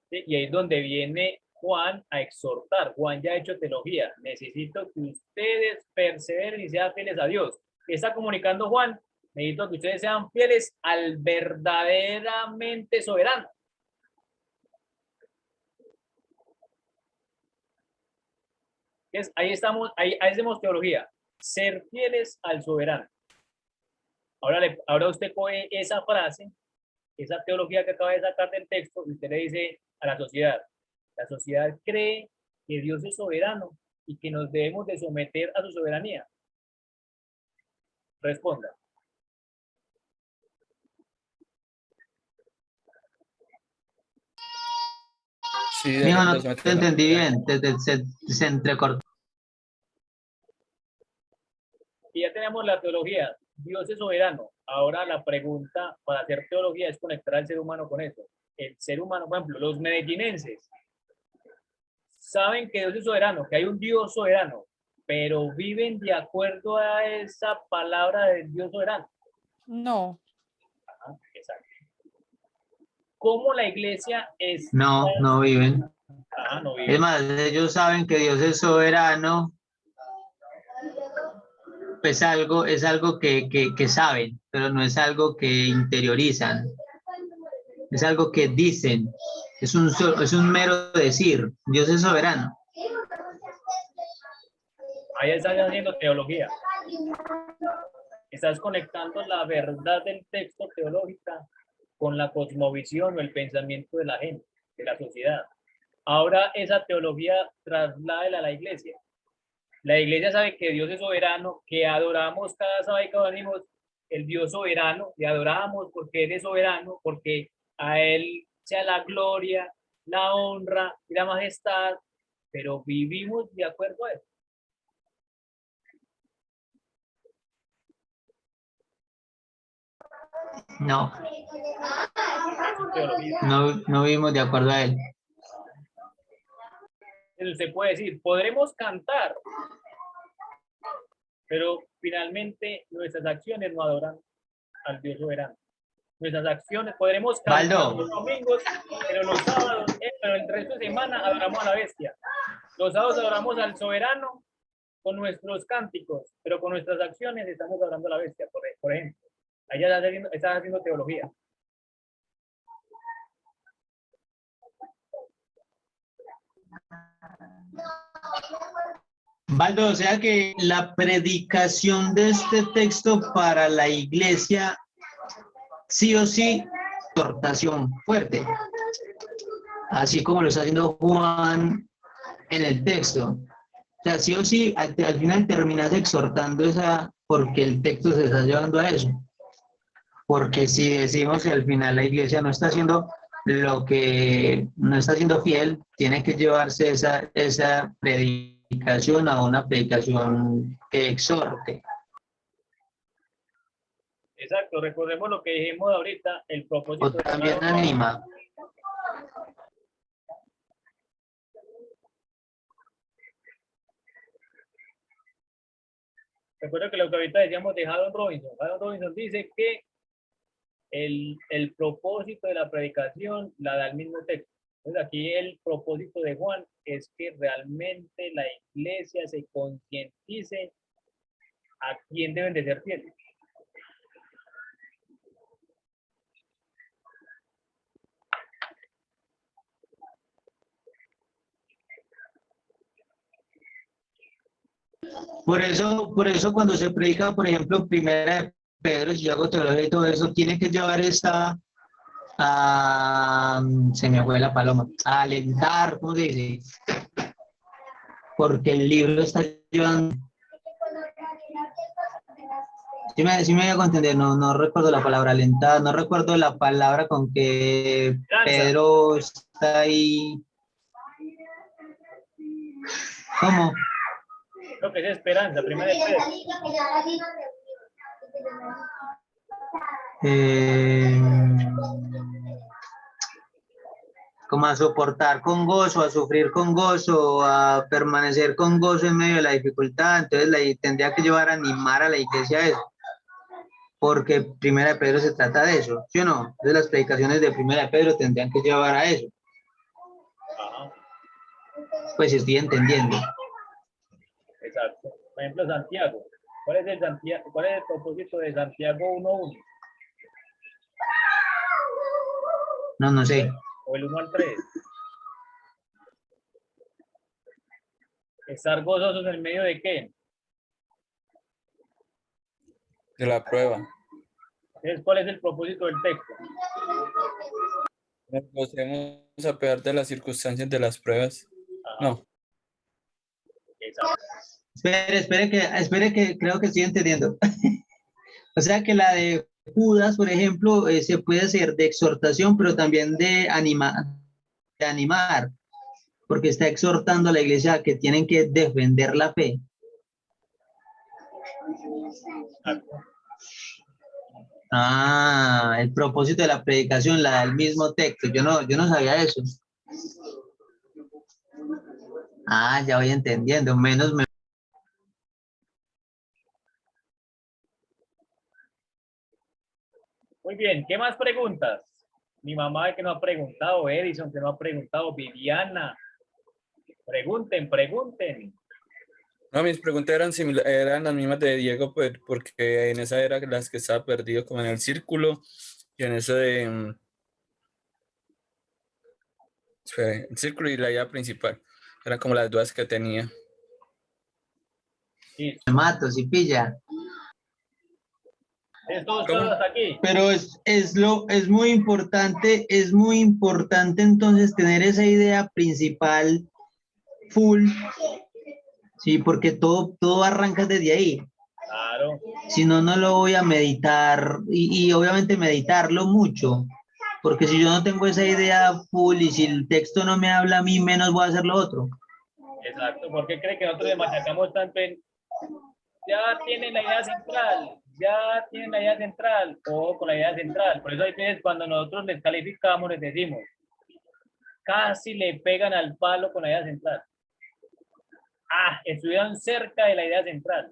¿Sí? Y ahí es donde viene Juan a exhortar. Juan ya ha hecho teología. Necesito que ustedes perseveren y sean fieles a Dios. ¿Qué está comunicando Juan? Necesito que ustedes sean fieles al verdaderamente soberano. Ahí estamos, ahí hacemos teología. Ser fieles al soberano. Ahora usted coge esa frase, esa teología que acaba de sacar del texto, y usted le dice a la sociedad cree que Dios es soberano y que nos debemos de someter a su soberanía. Responda. Sí, Mijo, no los te metieron. entendí bien, se entrecortó. Y ya tenemos la teología. Dios es soberano. Ahora la pregunta para hacer teología es conectar al ser humano con eso. el ser humano, por ejemplo, los medellinenses saben que Dios es soberano, que hay un Dios soberano, pero viven de acuerdo a esa palabra del Dios soberano. No. Ajá, exacto. ¿Cómo la iglesia es? No, no viven. No Es viven. más, ellos saben que Dios es soberano, pues es algo que saben, pero no es algo que interiorizan. Es algo que dicen. Es un mero decir. Dios es soberano. Ahí estás haciendo teología. Estás conectando la verdad del texto teológica con la cosmovisión o el pensamiento de la gente, de la sociedad. Ahora esa teología trasládela a la iglesia. La iglesia sabe que Dios es soberano, que adoramos cada sábado y cada domingo el Dios soberano, le adoramos porque Él es soberano, porque a Él sea la gloria, la honra y la majestad, pero vivimos de acuerdo a eso. No, Eso es teología. no vivimos de acuerdo a él. Usted puede decir, podremos cantar, pero finalmente nuestras acciones no adoran al Dios soberano. Nuestras acciones, podremos cantar Baldo. los domingos, pero los sábados, pero el resto de semana adoramos a la bestia. Los sábados adoramos al soberano con nuestros cánticos, pero con nuestras acciones estamos adorando a la bestia, por ejemplo. Allá estás haciendo teología. Baldo, o sea que la predicación de este texto para la iglesia, sí o sí, exhortación fuerte. Así como lo está haciendo Juan en el texto. O sea, sí o sí, al final terminas exhortando porque el texto se está llevando a eso. Porque si decimos que al final la iglesia no está haciendo no está siendo fiel, tiene que llevarse esa predicación a una predicación que exhorte. Exacto, recordemos lo que dijimos ahorita, el propósito. O también anima. Recuerdo que lo que ahorita decíamos de Harold Robinson. Harold Robinson dice que el propósito de la predicación la da el mismo texto. Entonces aquí el propósito de Juan es que realmente la iglesia se concientice a quién deben de ser fieles. Por eso cuando se predica, por ejemplo, primera de Pedro, si yo hago teología y todo eso, tiene que llevar se me fue la paloma, a alentar, ¿cómo se dice? Porque el libro está llevando. Sí me voy a entender, no recuerdo la palabra alentar, no recuerdo la palabra con que Pedro está ahí. ¿Cómo? Lo que es esperanza, primera de Pedro. Como a soportar con gozo, a sufrir con gozo, a permanecer con gozo en medio de la dificultad. Entonces tendría que llevar a animar a la iglesia a eso. Porque primera de Pedro se trata de eso, ¿sí o no? Entonces las predicaciones de primera de Pedro tendrían que llevar a eso. Ajá. Pues estoy entendiendo. Exacto. Por ejemplo, Santiago. ¿Cuál es el propósito de Santiago 1:1? No sé. O el 1 al 3. Estar gozosos en medio de qué? De la prueba. Entonces, ¿cuál es el propósito del texto? Nos gocemos a pesar de las circunstancias de las pruebas. Ajá. No. Exacto. Espere que creo que estoy entendiendo. O sea que la de Judas, por ejemplo, se puede hacer de exhortación, pero también de animar, porque está exhortando a la iglesia a que tienen que defender la fe. Ah, el propósito de la predicación, la del mismo texto. Yo no sabía eso. Ah, ya voy entendiendo. Menos me... Muy bien, ¿qué más preguntas? Mi mamá que no ha preguntado, Edison que no ha preguntado, Viviana. Pregunten, pregunten. No, mis preguntas eran las mismas de Diego, pues, porque en esa era las que estaba perdido como en el círculo y en eso de espere, el círculo y la idea principal. Eran como las dudas que tenía. Me Listo. mato, si pilla. Estos ¿Cómo? todos hasta aquí. Pero es muy importante entonces tener esa idea principal full, sí, porque todo arranca desde ahí. Claro. Si no, no lo voy a meditar y obviamente meditarlo mucho, porque si yo no tengo esa idea full y si el texto no me habla a mí, menos voy a hacer lo otro. Exacto. ¿Por qué cree que nosotros le machacamos tanto en ya tienen la idea central, ya tienen la idea central, o con la idea central? Por eso hay veces cuando nosotros les calificamos, les decimos, casi le pegan al palo con la idea central. Ah, estuvieron cerca de la idea central.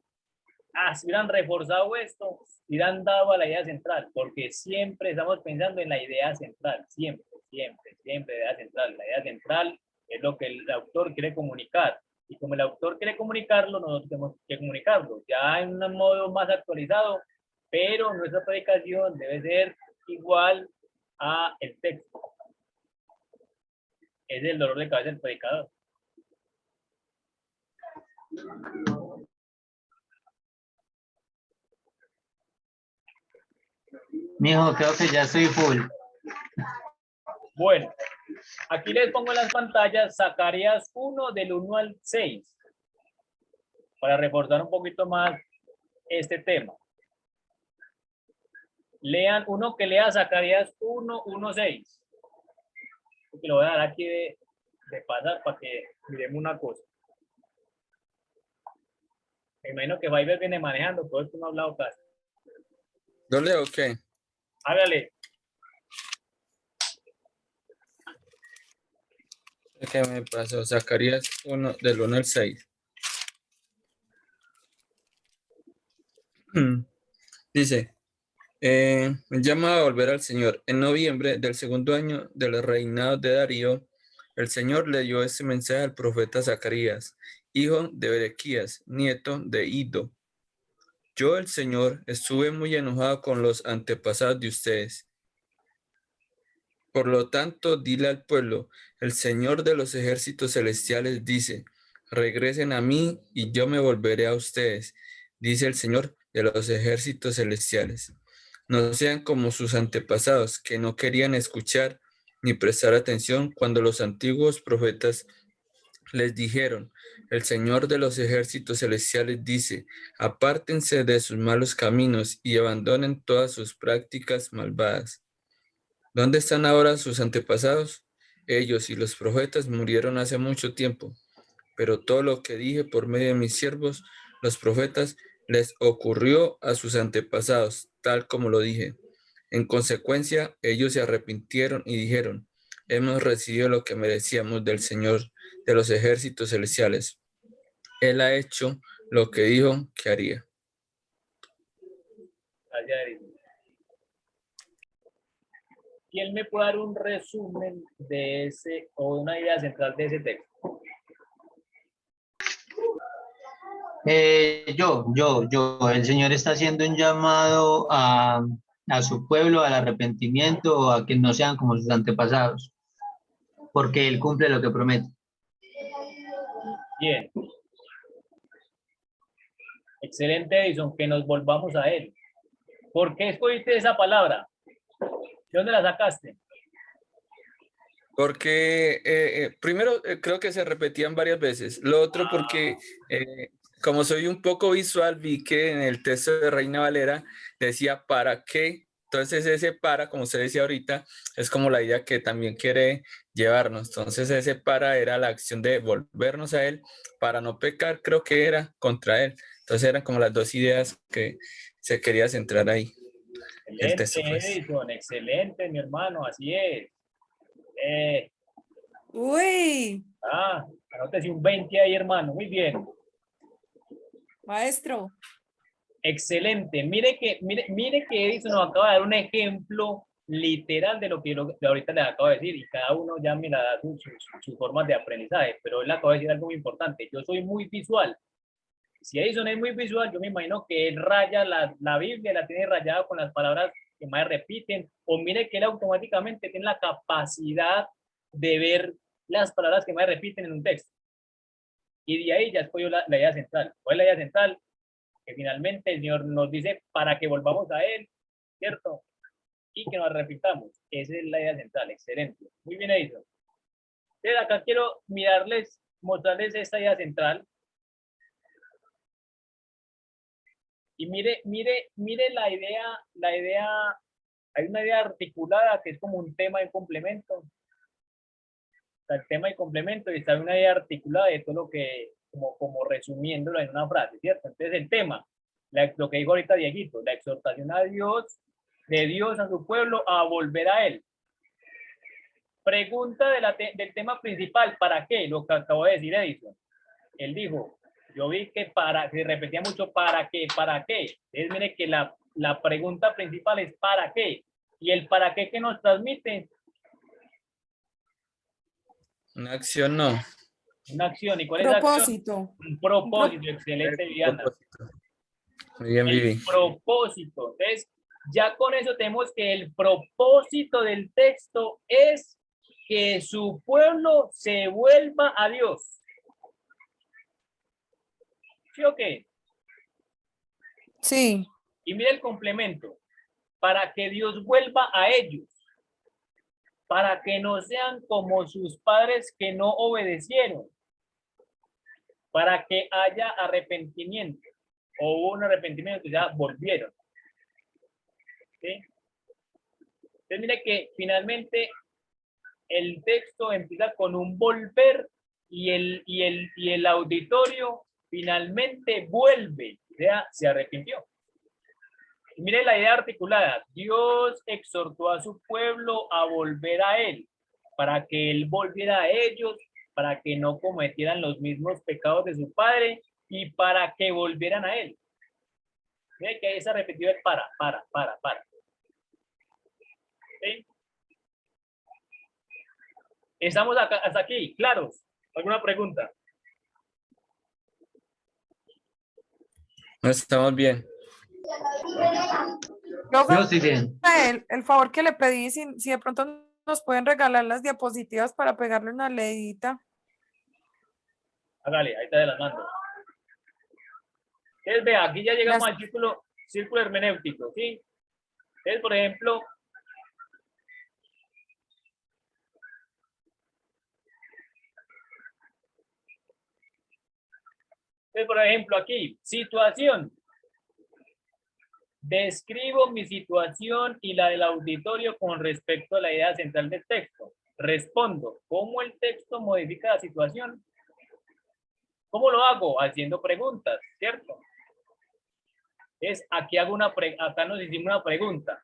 Ah, si hubieran reforzado esto, hubieran dado a la idea central, porque siempre estamos pensando en la idea central, siempre, siempre, siempre idea central. La idea central es lo que el autor quiere comunicar. Y como el autor quiere comunicarlo, nosotros tenemos que comunicarlo, ya en un modo más actualizado, pero nuestra predicación debe ser igual a el texto. Es el dolor de cabeza del predicador. Mijo, creo que ya estoy full. Bueno, aquí les pongo en las pantallas Zacarías 1 del 1 al 6 para reforzar un poquito más este tema. Lean uno que lea Zacarías 1, 1, 6. Que lo voy a dar aquí de pasar para que miremos una cosa. Me imagino que Fiverr viene manejando, todo esto no ha hablado casi. ¿Lo leo o qué? Hágale. ¿Qué me pasó? Zacarías 1, del 1 al 6. Dice, me llama a volver al Señor. En noviembre del segundo año del reinado de Darío, el Señor le dio este mensaje al profeta Zacarías, hijo de Berequías, nieto de Iddo. Yo, el Señor, estuve muy enojado con los antepasados de ustedes. Por lo tanto, dile al pueblo, el Señor de los ejércitos celestiales dice, regresen a mí y yo me volveré a ustedes, dice el Señor de los ejércitos celestiales. No sean como sus antepasados, que no querían escuchar ni prestar atención cuando los antiguos profetas les dijeron, el Señor de los ejércitos celestiales dice, apártense de sus malos caminos y abandonen todas sus prácticas malvadas. ¿Dónde están ahora sus antepasados? Ellos y los profetas murieron hace mucho tiempo, pero todo lo que dije por medio de mis siervos, los profetas, les ocurrió a sus antepasados, tal como lo dije. En consecuencia, ellos se arrepintieron y dijeron, hemos recibido lo que merecíamos del Señor de los ejércitos celestiales. Él ha hecho lo que dijo que haría. ¿Quién me puede dar un resumen de ese o una idea central de ese texto? El Señor está haciendo un llamado a su pueblo al arrepentimiento, a que no sean como sus antepasados, porque Él cumple lo que promete. Bien. Excelente, Edison, que nos volvamos a él. ¿Por qué escogiste esa palabra? ¿De dónde la sacaste? Porque primero creo que se repetían varias veces. Lo otro porque como soy un poco visual, vi que en el texto de Reina Valera decía para qué. Entonces ese para, como se decía ahorita, es como la idea que también quiere llevarnos. Entonces ese para era la acción de volvernos a él para no pecar, creo que era contra él. Entonces eran como las dos ideas que se quería centrar ahí. El texto, Excelente, pues. Edison, excelente, mi hermano, así es. Uy, Anótese un 20 ahí, hermano, muy bien. maestro. Excelente. Mire que Edison nos acaba de dar un ejemplo literal de lo que de ahorita les acabo de decir, y cada uno ya me da sus formas de aprendizaje, pero él acaba de decir algo muy importante. Yo soy muy visual. Si Edison es muy visual, yo me imagino que él raya la Biblia, la tiene rayada con las palabras que más repiten, o mire que él automáticamente tiene la capacidad de ver las palabras que más repiten en un texto. Y de ahí ya escogió la idea central. ¿Cuál es la idea central? Que finalmente el Señor nos dice para que volvamos a Él, ¿cierto? Y que nos repitamos. Esa es la idea central, excelente. Muy bien, Edison. Entonces acá quiero mostrarles esta idea central. Y mire la idea, hay una idea articulada que es como un tema y complemento. Está el tema y complemento y está una idea articulada de todo lo que, como resumiéndolo en una frase, ¿cierto? Entonces el tema, lo que dijo ahorita Dieguito, la exhortación a Dios, de Dios a su pueblo a volver a Él. Pregunta del tema principal, ¿para qué? Lo que acabo de decir Edison. Él dijo, yo vi que se repetía mucho ¿para qué? ¿Para qué? Entonces mire que la pregunta principal es ¿para qué? Y el ¿para qué que nos transmite? Una acción, no. Una acción. ¿Y cuál es la acción? Propósito. Un propósito. Excelente, Viviana. Muy bien, Vivi. El propósito. Entonces, ya con eso tenemos que el propósito del texto es que su pueblo se vuelva a Dios. ¿Sí o qué? Sí. Y mire el complemento. Para que Dios vuelva a ellos. Para que no sean como sus padres que no obedecieron. Para que haya arrepentimiento. O hubo un arrepentimiento, ya volvieron. ¿Sí? Entonces mire que finalmente el texto empieza con un volver y el auditorio finalmente vuelve, o sea, se arrepintió. Y mire la idea articulada. Dios exhortó a su pueblo a volver a Él, para que Él volviera a ellos, para que no cometieran los mismos pecados de su padre y para que volvieran a Él. Mire que ahí se ha repetido el para. ¿Sí? ¿Estamos acá, hasta aquí? ¿Claros? ¿Alguna pregunta? No estamos bien. Profe, Yo estoy bien. el favor que le pedí, si de pronto nos pueden regalar las diapositivas para pegarle una leidita. Hágale, ahí te las mando. Entonces, vea, aquí ya llegamos al círculo hermenéutico, ¿sí? Entonces, por ejemplo, aquí, situación. Describo mi situación y la del auditorio con respecto a la idea central del texto. Respondo, ¿cómo el texto modifica la situación? ¿Cómo lo hago? Haciendo preguntas, ¿cierto? Aquí acá nos hicimos una pregunta.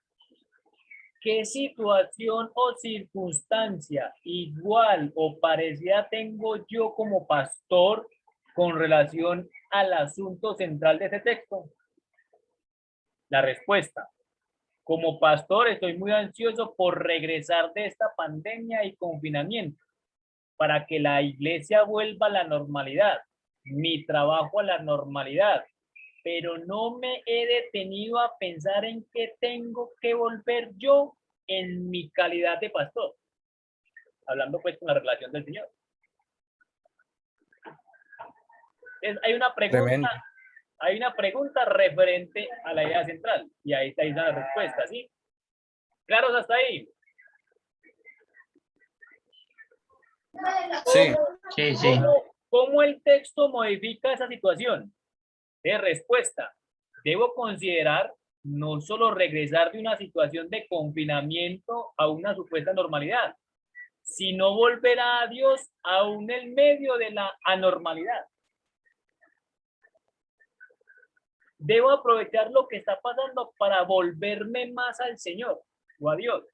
¿Qué situación o circunstancia igual o parecida tengo yo como pastor con relación al asunto central de este texto? La respuesta. Como pastor estoy muy ansioso por regresar de esta pandemia y confinamiento para que la iglesia vuelva a la normalidad, mi trabajo a la normalidad, pero no me he detenido a pensar en qué tengo que volver yo en mi calidad de pastor. Hablando pues con la relación del Señor. Entonces, Tremendo. hay una pregunta referente a la idea central y ahí está la respuesta, ¿sí? ¿Claros hasta ahí? Sí. Sí. ¿Cómo el texto modifica esa situación? De respuesta. Debo considerar no solo regresar de una situación de confinamiento a una supuesta normalidad, sino volver a Dios aún en medio de la anormalidad. Debo aprovechar lo que está pasando para volverme más al Señor o a Dios.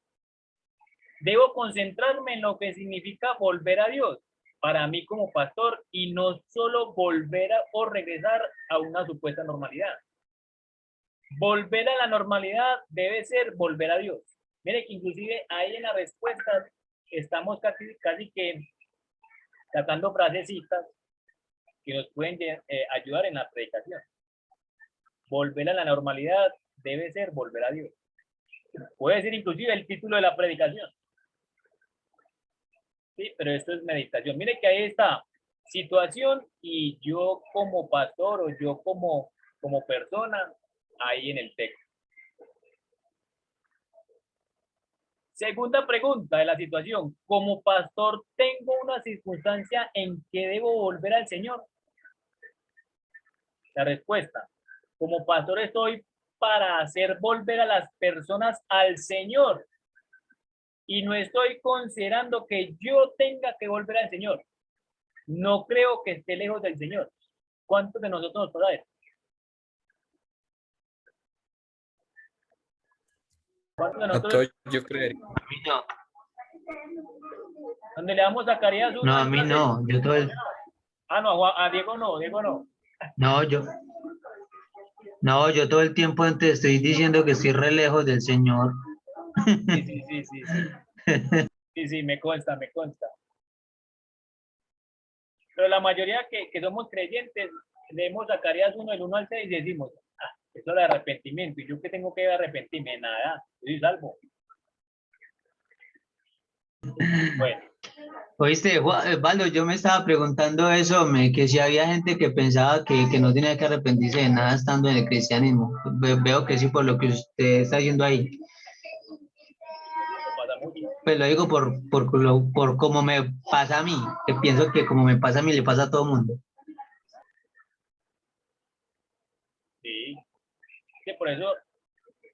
Debo concentrarme en lo que significa volver a Dios para mí como pastor y no solo volver o regresar a una supuesta normalidad. Volver a la normalidad debe ser volver a Dios. Mire que inclusive ahí en la respuesta estamos casi que sacando frasecitas que nos pueden ayudar en la predicación. Volver a la normalidad debe ser volver a Dios. Puede ser inclusive el título de la predicación. Sí, pero esto es meditación. Mire que ahí está situación y yo como pastor o yo como persona ahí en el texto. Segunda pregunta de la situación. Como pastor, ¿tengo una circunstancia en que debo volver al Señor? La respuesta. Como pastor estoy para hacer volver a las personas al Señor. Y no estoy considerando que yo tenga que volver al Señor. No creo que esté lejos del Señor. ¿Cuántos de nosotros nos pasa eso? ¿Cuántos de A nosotros? todos yo creería. A mí no. Donde le damos Zacarías 1. No, a mí no. Yo todo el, Ah, no, a Diego no, Diego no. no, yo todo el tiempo te estoy diciendo que estoy re lejos del Señor. Sí, me consta. Pero la mayoría que somos creyentes, leemos Zacarías 1, del 1 al 6 y decimos, eso es de arrepentimiento. ¿Y yo qué tengo que arrepentirme? Nada, yo soy salvo. Bueno. Oíste, Valdo, yo me estaba preguntando eso, que si había gente que pensaba que no tenía que arrepentirse de nada estando en el cristianismo. Veo que sí, por lo que usted está haciendo ahí. Pasa mucho. Pues lo digo por cómo me pasa a mí, que pienso que como me pasa a mí, le pasa a todo el mundo. Sí, que por eso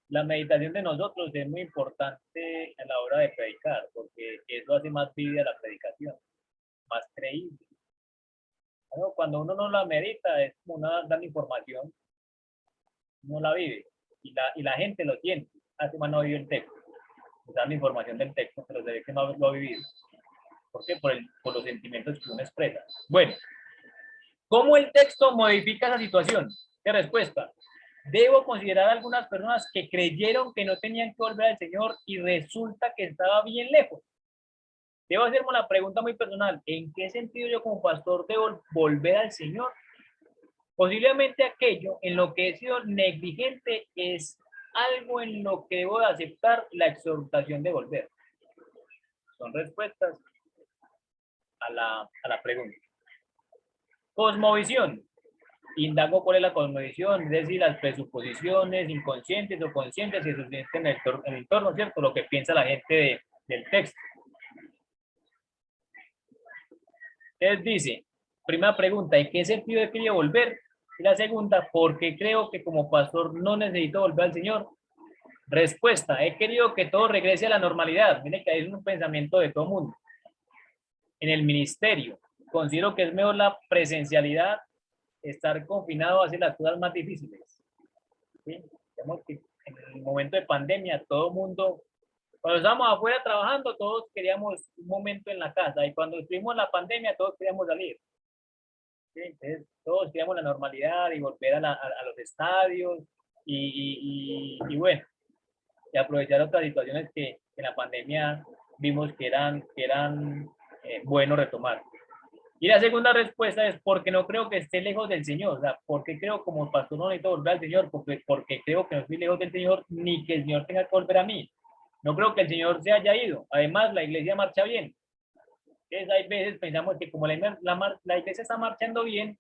la meditación de nosotros es muy importante a la hora de predicar, porque eso hace más vívida la predicación, más creíble. Bueno, cuando uno no la medita, es como una dando información, no la vive, y la gente lo tiene, hace más no vive el texto, dando información del texto, pero se ve que no lo ha vivido. ¿Por qué? Por los sentimientos que uno expresa. Bueno, ¿cómo el texto modifica esa situación? ¿Qué respuesta? Debo considerar a algunas personas que creyeron que no tenían que volver al Señor y resulta que estaba bien lejos. Debo hacerme una pregunta muy personal. ¿En qué sentido yo como pastor debo volver al Señor? Posiblemente aquello en lo que he sido negligente es algo en lo que debo de aceptar la exhortación de volver. Son respuestas a la pregunta. Cosmovisión. Indago cuál es la cosmovisión, es decir, las presuposiciones inconscientes o conscientes que suceden en el entorno, ¿cierto? Lo que piensa la gente del texto. Entonces dice, primera pregunta, ¿en qué sentido he querido volver? Y la segunda, ¿por qué creo que como pastor no necesito volver al Señor? Respuesta, he querido que todo regrese a la normalidad. Miren que hay un pensamiento de todo mundo. En el ministerio, considero que es mejor la presencialidad. Estar confinado hace las cosas más difíciles. ¿Sí? Digamos que en el momento de pandemia, todo el mundo, cuando estábamos afuera trabajando, todos queríamos un momento en la casa, y cuando estuvimos en la pandemia, todos queríamos salir. ¿Sí? Entonces, todos queríamos la normalidad y volver a los estadios, y bueno, y aprovechar otras situaciones que en la pandemia vimos que eran buenos retomar. Y la segunda respuesta es porque no creo que esté lejos del Señor. O sea, porque creo como pastor no necesito volver al Señor, porque creo que no estoy lejos del Señor, ni que el Señor tenga que volver a mí. No creo que el Señor se haya ido. Además, la iglesia marcha bien. Entonces, hay veces pensamos que como la iglesia está marchando bien,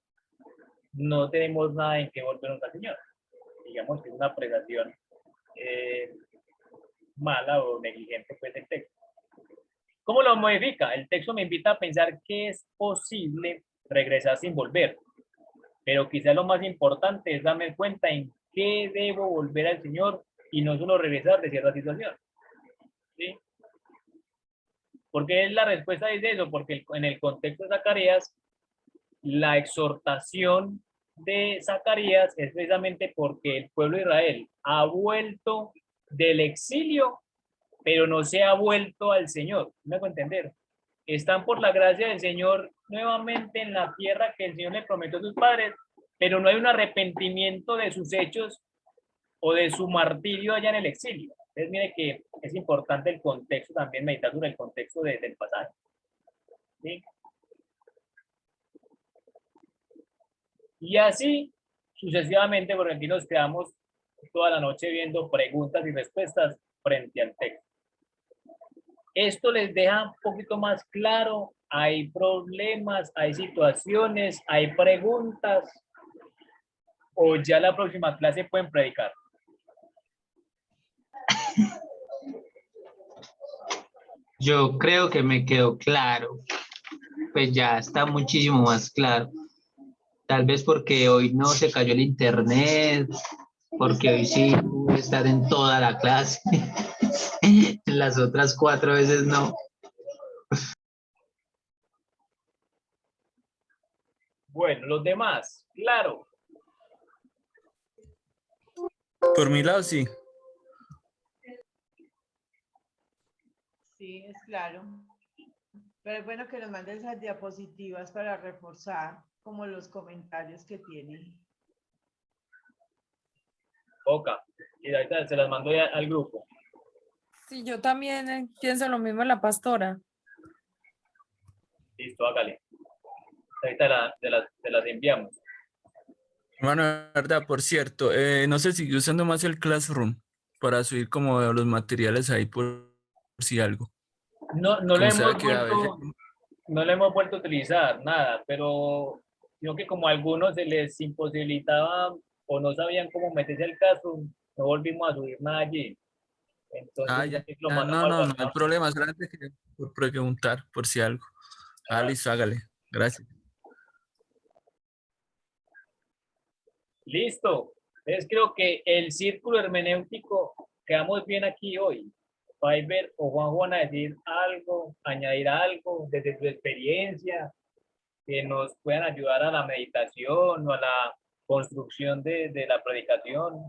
no tenemos nada en que volvernos al Señor. Digamos que es una apreciación mala o negligente, pues, del texto. ¿Cómo lo modifica? El texto me invita a pensar que es posible regresar sin volver, pero quizás lo más importante es darme cuenta en qué debo volver al Señor y no solo regresar de cierta situación. ¿Sí? ¿Por qué la respuesta es eso? Porque en el contexto de Zacarías, la exhortación de Zacarías es precisamente porque el pueblo de Israel ha vuelto del exilio, pero no se ha vuelto al Señor. ¿Me hago entender? Están por la gracia del Señor nuevamente en la tierra que el Señor le prometió a sus padres, pero no hay un arrepentimiento de sus hechos o de su martirio allá en el exilio. Entonces, mire que es importante el contexto también, meditar sobre el contexto del pasaje. ¿Sí? Y así sucesivamente, porque aquí nos quedamos toda la noche viendo preguntas y respuestas frente al texto. Esto les deja un poquito más claro, hay problemas, hay situaciones, hay preguntas, o ya la próxima clase pueden predicar. Yo creo que me quedó claro, pues ya está muchísimo más claro. Tal vez porque hoy no se cayó el internet, porque hoy sí pude estar en toda la clase. Las otras 4 veces no. Bueno, los demás, claro. Por mi lado, sí. Sí, es claro. Pero es bueno que nos manden esas diapositivas para reforzar como los comentarios que tienen. Oca. Y ahorita se las mando ya al grupo. Sí, yo también pienso lo mismo en la pastora. Listo, hágale. Ahorita te las enviamos. Hermano, de verdad, por cierto, no se sigue usando más el Classroom para subir como los materiales ahí por si algo. No lo Como sea hemos que a veces... vuelto, no lo hemos vuelto a utilizar, nada, pero sino que como a algunos se les imposibilitaba o no sabían cómo meterse al caso, no volvimos a subir nada allí. Ah, Entonces ya, lo ya, mandamos no, al no, no hay WhatsApp. problema, solamente quería por preguntar por si algo. Ah, listo, hágale. Gracias. Listo. Entonces creo que el círculo hermenéutico quedamos bien aquí hoy. Fiverr o Juan van a decir algo, añadir algo desde su experiencia, que nos puedan ayudar a la meditación o a la construcción de la predicación.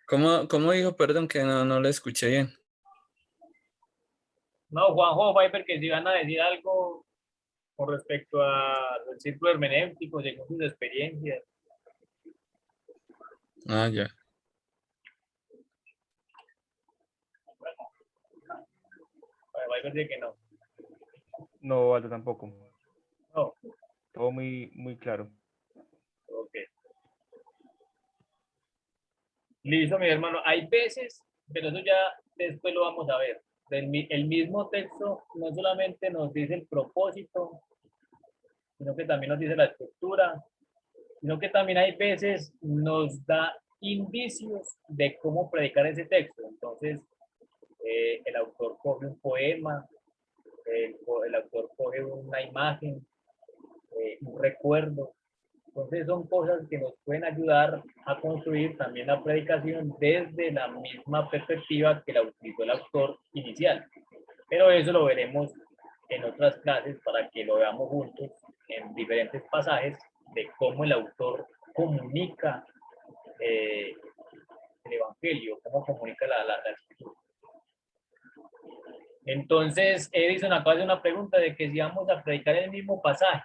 ¿Cómo dijo? Perdón, que no le escuché bien. No, Juanjo, Fiverr, que si van a decir algo con respecto al círculo hermenéutico, según sus experiencias. Ah, ya. Fiverr dice que no. No, Aldo, tampoco. No, Todo muy, muy claro. ok. Listo, mi hermano. Hay veces, pero eso ya después lo vamos a ver. El mismo texto no solamente nos dice el propósito, sino que también nos dice la estructura, sino que también hay veces nos da indicios de cómo predicar ese texto. Entonces, el autor coge un poema, el autor coge una imagen, un recuerdo. Entonces son cosas que nos pueden ayudar a construir también la predicación desde la misma perspectiva que la utilizó el autor inicial. Pero eso lo veremos en otras clases para que lo veamos juntos en diferentes pasajes de cómo el autor comunica el evangelio, cómo comunica la escritura. Entonces, Edison acaba de hacer una pregunta de que si vamos a predicar el mismo pasaje.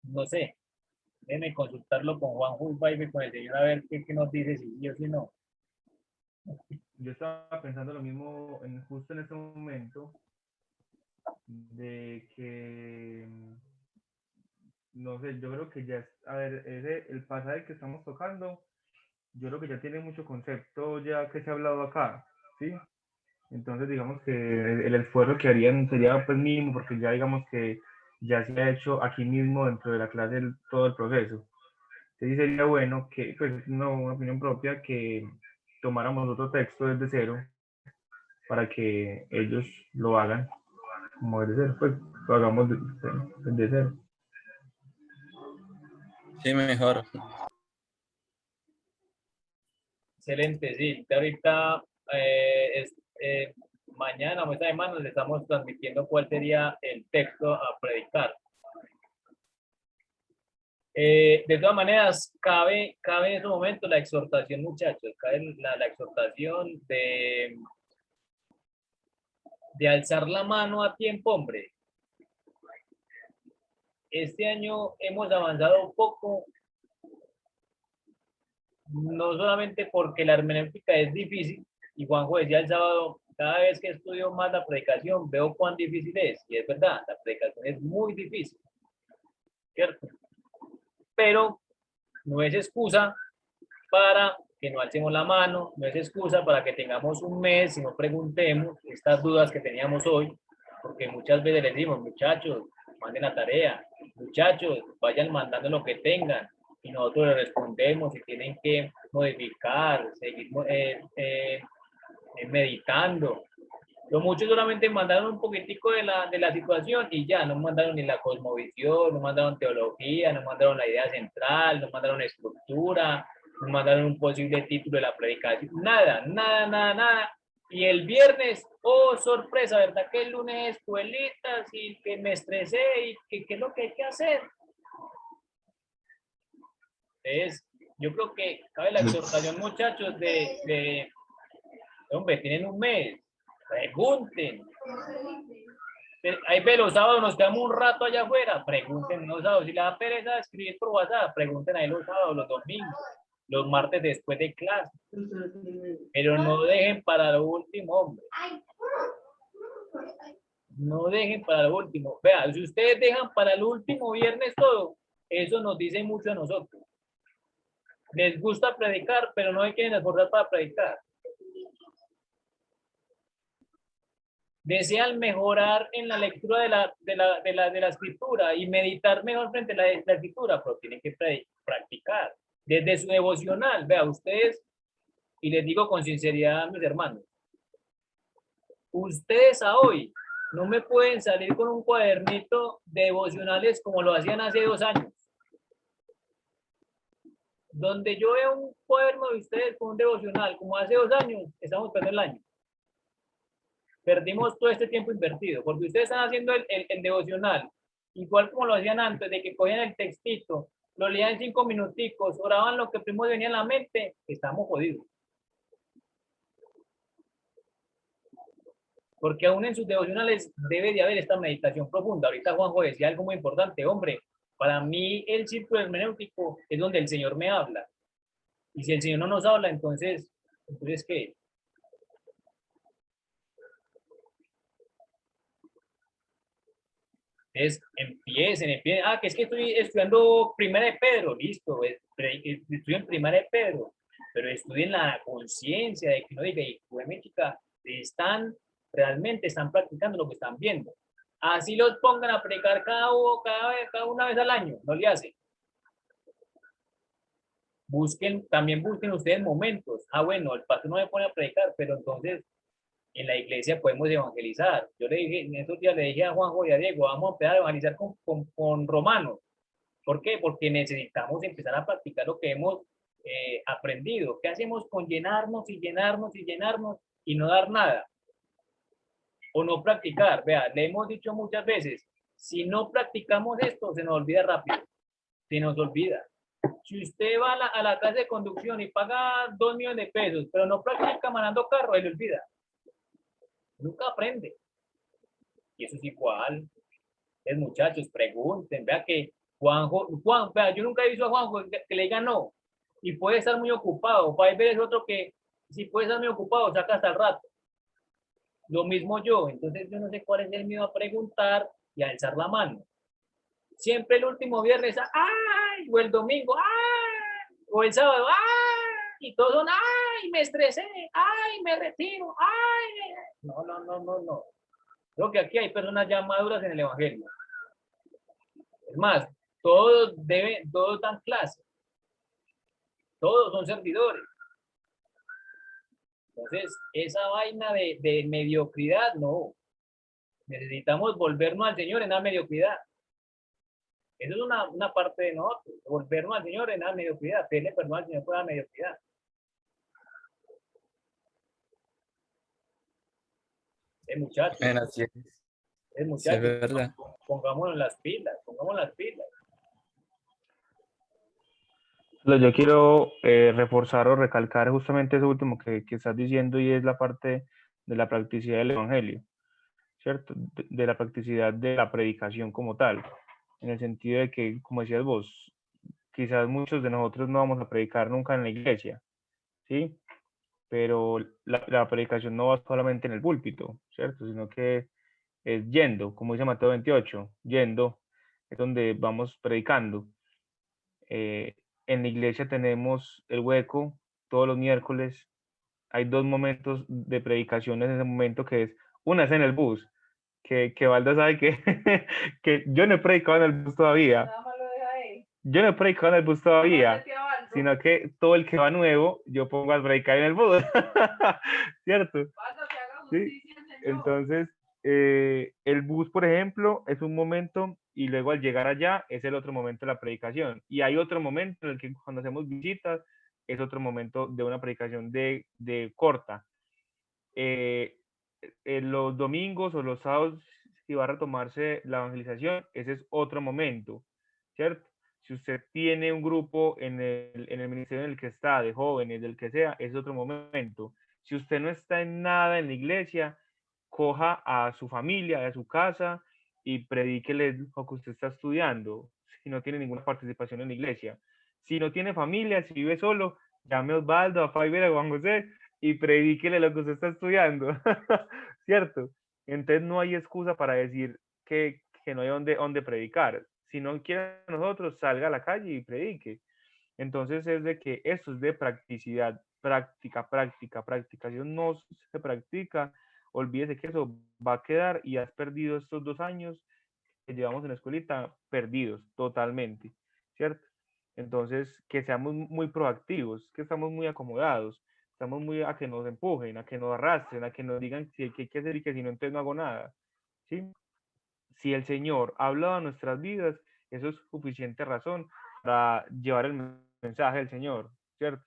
No sé, déjeme consultarlo con Juan Julvaibe, con el señor, a ver qué nos dice, si sí o si no. Yo estaba pensando lo mismo justo en este momento, de que, no sé, yo creo que ya, a ver, el pasaje que estamos tocando, yo creo que ya tiene mucho concepto ya que se ha hablado acá, ¿sí? Entonces, digamos que el esfuerzo que harían sería pues mínimo, porque ya digamos que ya se ha hecho aquí mismo dentro de la clase todo el proceso. Entonces sería bueno que, pues una opinión propia, que tomáramos otro texto desde cero para que ellos lo hagan como desde cero, pues lo hagamos desde cero. Sí, mejor. Excelente, sí. Ahorita, mañana o esta semana les estamos transmitiendo cuál sería el texto a predicar. De todas maneras, cabe en estos momentos la exhortación, muchachos, cabe la exhortación de alzar la mano a tiempo, hombre. Este año hemos avanzado un poco, no solamente porque la hermenéutica es difícil, y Juanjo decía el sábado, cada vez que estudio más la predicación, veo cuán difícil es, y es verdad, la predicación es muy difícil, ¿cierto? Pero no es excusa para que no alcemos la mano, no es excusa para que tengamos un mes y no preguntemos estas dudas que teníamos hoy, porque muchas veces les decimos, muchachos, manden la tarea, muchachos, vayan mandando lo que tengan, y nosotros les respondemos si tienen que modificar, seguir meditando. Los muchos solamente mandaron un poquitico de la situación y ya, no mandaron ni la cosmovisión, no mandaron teología, no mandaron la idea central, no mandaron estructura, no mandaron un posible título de la predicación, nada, nada, nada, nada. Y el viernes, oh, sorpresa, ¿verdad? Que el lunes escuelitas y que me estresé y que qué es lo que hay que hacer. Yo creo que cabe la exhortación, muchachos, hombre, tienen un mes, pregunten. Ahí ve, los sábados nos quedamos un rato allá afuera, pregunten los sábados. Si les da pereza escribir por WhatsApp, pregunten ahí los sábados, los domingos, los martes después de clase. Pero no dejen para lo último, hombre. No dejen para lo último. Vean, si ustedes dejan para el último viernes todo, eso nos dice mucho a nosotros. Les gusta predicar, pero no hay quien esforzar para predicar. Desean mejorar en la lectura de la escritura y meditar mejor frente a la escritura, pero tienen que practicar desde su devocional. Vea, ustedes, y les digo con sinceridad a mis hermanos, ustedes a hoy no me pueden salir con un cuadernito de devocionales como lo hacían hace 2 años. Donde yo veo un cuaderno de ustedes con un devocional como hace 2 años, estamos perdiendo el año. Perdimos todo este tiempo invertido, porque ustedes están haciendo el devocional, igual como lo hacían antes, de que cogían el textito, lo leían en 5 minuticos, oraban lo que primero venía a la mente, estamos jodidos. Porque aún en sus devocionales debe de haber esta meditación profunda. Ahorita Juanjo decía algo muy importante, hombre, para mí el círculo hermenéutico es donde el Señor me habla. Y si el Señor no nos habla, entonces ¿qué? Empiecen. Que es que estoy estudiando Primera de Pedro, listo, estoy en Primera de Pedro, pero estudien la conciencia de que no diga, y chica, realmente están practicando lo que están viendo. Así los pongan a predicar cada una vez al año, no le hace. También busquen ustedes momentos. Bueno, el pastor no me pone a predicar, pero entonces en la iglesia podemos evangelizar. Yo le dije, en estos días le dije a Juanjo y a Diego, vamos a empezar a evangelizar con Romanos. ¿Por qué? Porque necesitamos empezar a practicar lo que hemos aprendido. ¿Qué hacemos con llenarnos y llenarnos y llenarnos y no dar nada? O no practicar. Vea, le hemos dicho muchas veces, si no practicamos esto, se nos olvida rápido. Se nos olvida. Si usted va a la clase de conducción y paga 2 millones de pesos, pero no practica manejando carro, se le olvida. Nunca aprende. Y eso es igual. Muchachos, pregunten. Vea que vea, yo nunca he visto a Juanjo que le diga no. Y puede estar muy ocupado. Para ver es otro que, si puede estar muy ocupado, saca hasta el rato. Lo mismo yo. Entonces yo no sé cuál es el miedo a preguntar y a alzar la mano. Siempre el último viernes, ¡ay! O el domingo, ¡ay! O el sábado, ¡ay! Y todos son, ¡ay! Me estresé, ¡ay! Me retiro, ¡ay! No. Creo que aquí hay personas ya maduras en el evangelio. Es más, todos dan clase. Todos son servidores. Entonces, esa vaina de mediocridad, no. Necesitamos volvernos al Señor en la mediocridad. Eso es una parte de nosotros, volvernos al Señor en la mediocridad, pedirle perdón al Señor por la mediocridad. Muchachos, Bueno, sí, sí, es muchachos, verdad. pongámonos las pilas, pongamos las pilas. Yo quiero reforzar o recalcar justamente eso último que estás diciendo y es la parte de la practicidad del Evangelio, ¿cierto? De la practicidad de la predicación como tal, en el sentido de que, como decías vos, quizás muchos de nosotros no vamos a predicar nunca en la iglesia, ¿sí? Pero la predicación no va solamente en el púlpito, ¿cierto? Sino que es yendo, como dice Mateo 28, yendo, es donde vamos predicando. En la iglesia tenemos el hueco todos los miércoles. Hay 2 momentos de predicación en ese momento que es, una es en el bus, que Valda sabe que, que yo no he predicado en el bus todavía. Nada más lo deja ahí. Yo no he predicado en el bus todavía, Mándate a Baldo. sino que todo el que va nuevo, yo pongo a predicar en el bus. ¿Cierto? Baldo, que haga Sí. justicia, Señor. Entonces, el bus, por ejemplo, es un momento y luego al llegar allá es el otro momento de la predicación. Y hay otro momento en el que cuando hacemos visitas es otro momento de una predicación de corta. En los domingos o los sábados, si va a retomarse la evangelización, ese es otro momento, ¿cierto? Si usted tiene un grupo en el ministerio en el que está, de jóvenes, del que sea, es otro momento. Si usted no está en nada en la iglesia, coja a su familia, a su casa y predíquele lo que usted está estudiando, si no tiene ninguna participación en la iglesia. Si no tiene familia, si vive solo, llame a Osvaldo, a Faiber, a Juan José y predíquele lo que usted está estudiando, ¿cierto? Entonces no hay excusa para decir que no hay donde predicar. Si no quiere nosotros, salga a la calle y predique. Entonces es de que esto es de practicidad, práctica, práctica, práctica. Si no se practica, olvídese que eso va a quedar y has perdido estos 2 años que llevamos en la escuelita, perdidos totalmente, ¿cierto? Entonces, que seamos muy proactivos, que estamos muy acomodados, estamos muy a que nos empujen, a que nos arrastren, a que nos digan qué hay que hacer y que si no, entonces no hago nada, ¿sí? Si el Señor ha hablado a nuestras vidas, eso es suficiente razón para llevar el mensaje del Señor, ¿cierto?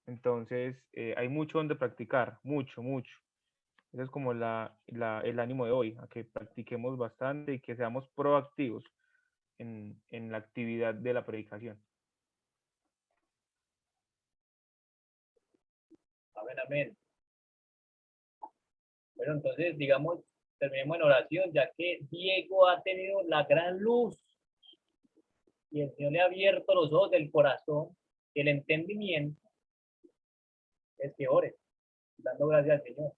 Entonces, hay mucho donde practicar, mucho, mucho. Ese es como el ánimo de hoy, a que practiquemos bastante y que seamos proactivos en la actividad de la predicación. Amén, amén. Bueno, entonces, digamos, terminemos en oración, ya que Diego ha tenido la gran luz y el Señor le ha abierto los ojos del corazón, el entendimiento, es que ore, dando gracias al Señor.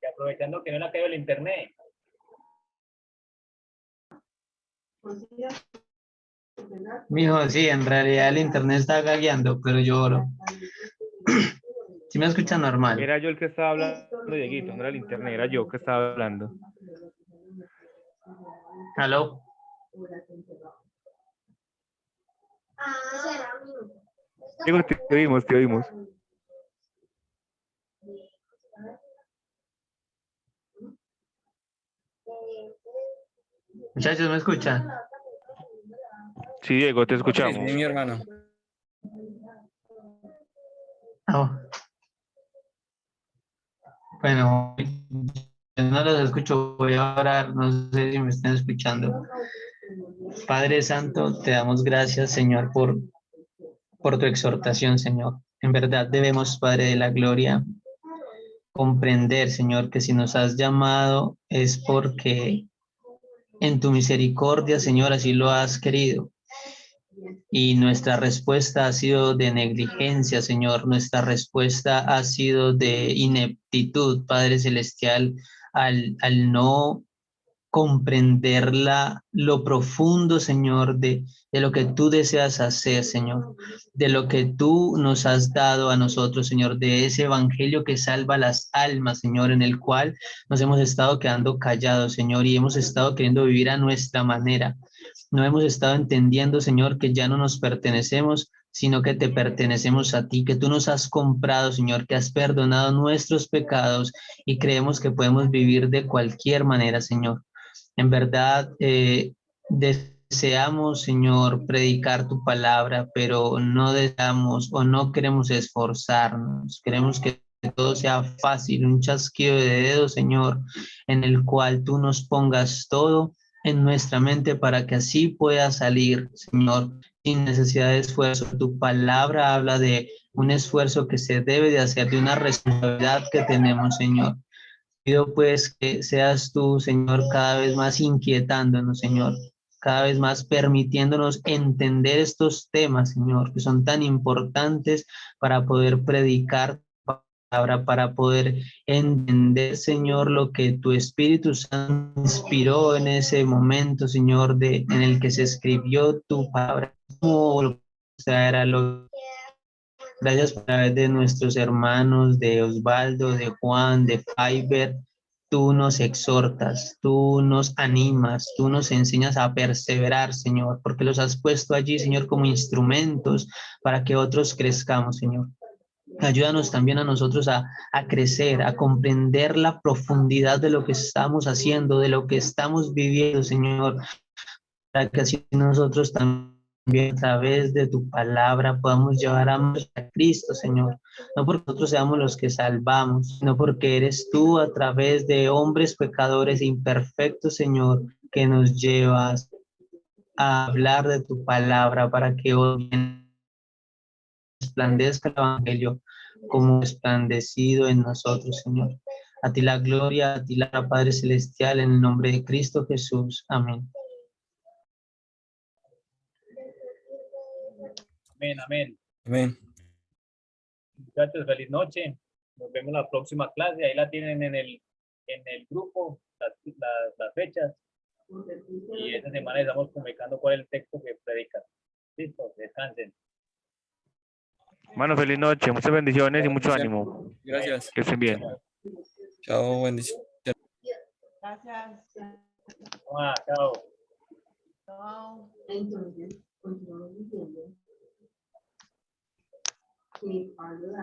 Y aprovechando que no le ha caído el internet. Mijo, sí, en realidad el internet está gagueando, pero yo oro. ¿Sí me escucha normal? Era yo el que estaba hablando, Dieguito, no era el internet, era yo que estaba hablando. ¿Aló? Diego, te oímos, te oímos. Muchachos, ¿me escuchan? Sí, Diego, te Sí, escuchamos. sí, mi hermano. Oh. Bueno, yo no los escucho, voy a orar, no sé si me están escuchando. Padre Santo, te damos gracias, Señor, por tu exhortación, Señor. En verdad debemos, Padre de la Gloria, comprender, Señor, que si nos has llamado es porque en tu misericordia, Señor, así lo has querido. Y nuestra respuesta ha sido de negligencia, Señor. Nuestra respuesta ha sido de ineptitud, Padre Celestial, al no comprender lo profundo, Señor, de lo que tú deseas hacer, Señor, de lo que tú nos has dado a nosotros, Señor, de ese evangelio que salva las almas, Señor, en el cual nos hemos estado quedando callados, Señor, y hemos estado queriendo vivir a nuestra manera. No hemos estado entendiendo, Señor, que ya no nos pertenecemos, sino que te pertenecemos a ti, que tú nos has comprado, Señor, que has perdonado nuestros pecados y creemos que podemos vivir de cualquier manera, Señor. En verdad, deseamos, Señor, predicar tu palabra, pero no deseamos o no queremos esforzarnos. Queremos que todo sea fácil, un chasquido de dedos, Señor, en el cual tú nos pongas todo en nuestra mente para que así pueda salir, Señor, sin necesidad de esfuerzo. Tu palabra habla de un esfuerzo que se debe de hacer, de una responsabilidad que tenemos, Señor. Pido pues que seas tú, Señor, cada vez más inquietándonos, Señor, cada vez más permitiéndonos entender estos temas, Señor, que son tan importantes para poder predicar tu palabra, para poder entender, Señor, lo que tu Espíritu Santo inspiró en ese momento, Señor, en el que se escribió tu palabra. O sea, era lo Gracias por través de nuestros hermanos, de Osvaldo, de Juan, de Fiber. Tú nos exhortas, tú nos animas, tú nos enseñas a perseverar, Señor, porque los has puesto allí, Señor, como instrumentos para que otros crezcamos, Señor. Ayúdanos también a nosotros a crecer, a comprender la profundidad de lo que estamos haciendo, de lo que estamos viviendo, Señor, para que así nosotros también a través de tu palabra podamos llevar a Cristo, Señor. No porque nosotros seamos los que salvamos, sino porque eres tú a través de hombres pecadores e imperfectos, Señor, que nos llevas a hablar de tu palabra para que hoy resplandezca el Evangelio como resplandecido en nosotros, Señor. A ti la gloria, a ti la Padre Celestial, en el nombre de Cristo Jesús. Amén. Amén, amén. Amén. Muchachos, feliz noche. Nos vemos en la próxima clase. Ahí la tienen en el grupo, las fechas. Y esta semana estamos comunicando cuál es el texto que predican. Listo, descansen. Hermano, feliz noche, muchas bendiciones y mucho ánimo. Gracias. Que estén bien. Chao, bendiciones. Gracias. Chao. Chao. Entonces, continuamos diciendo que Pablo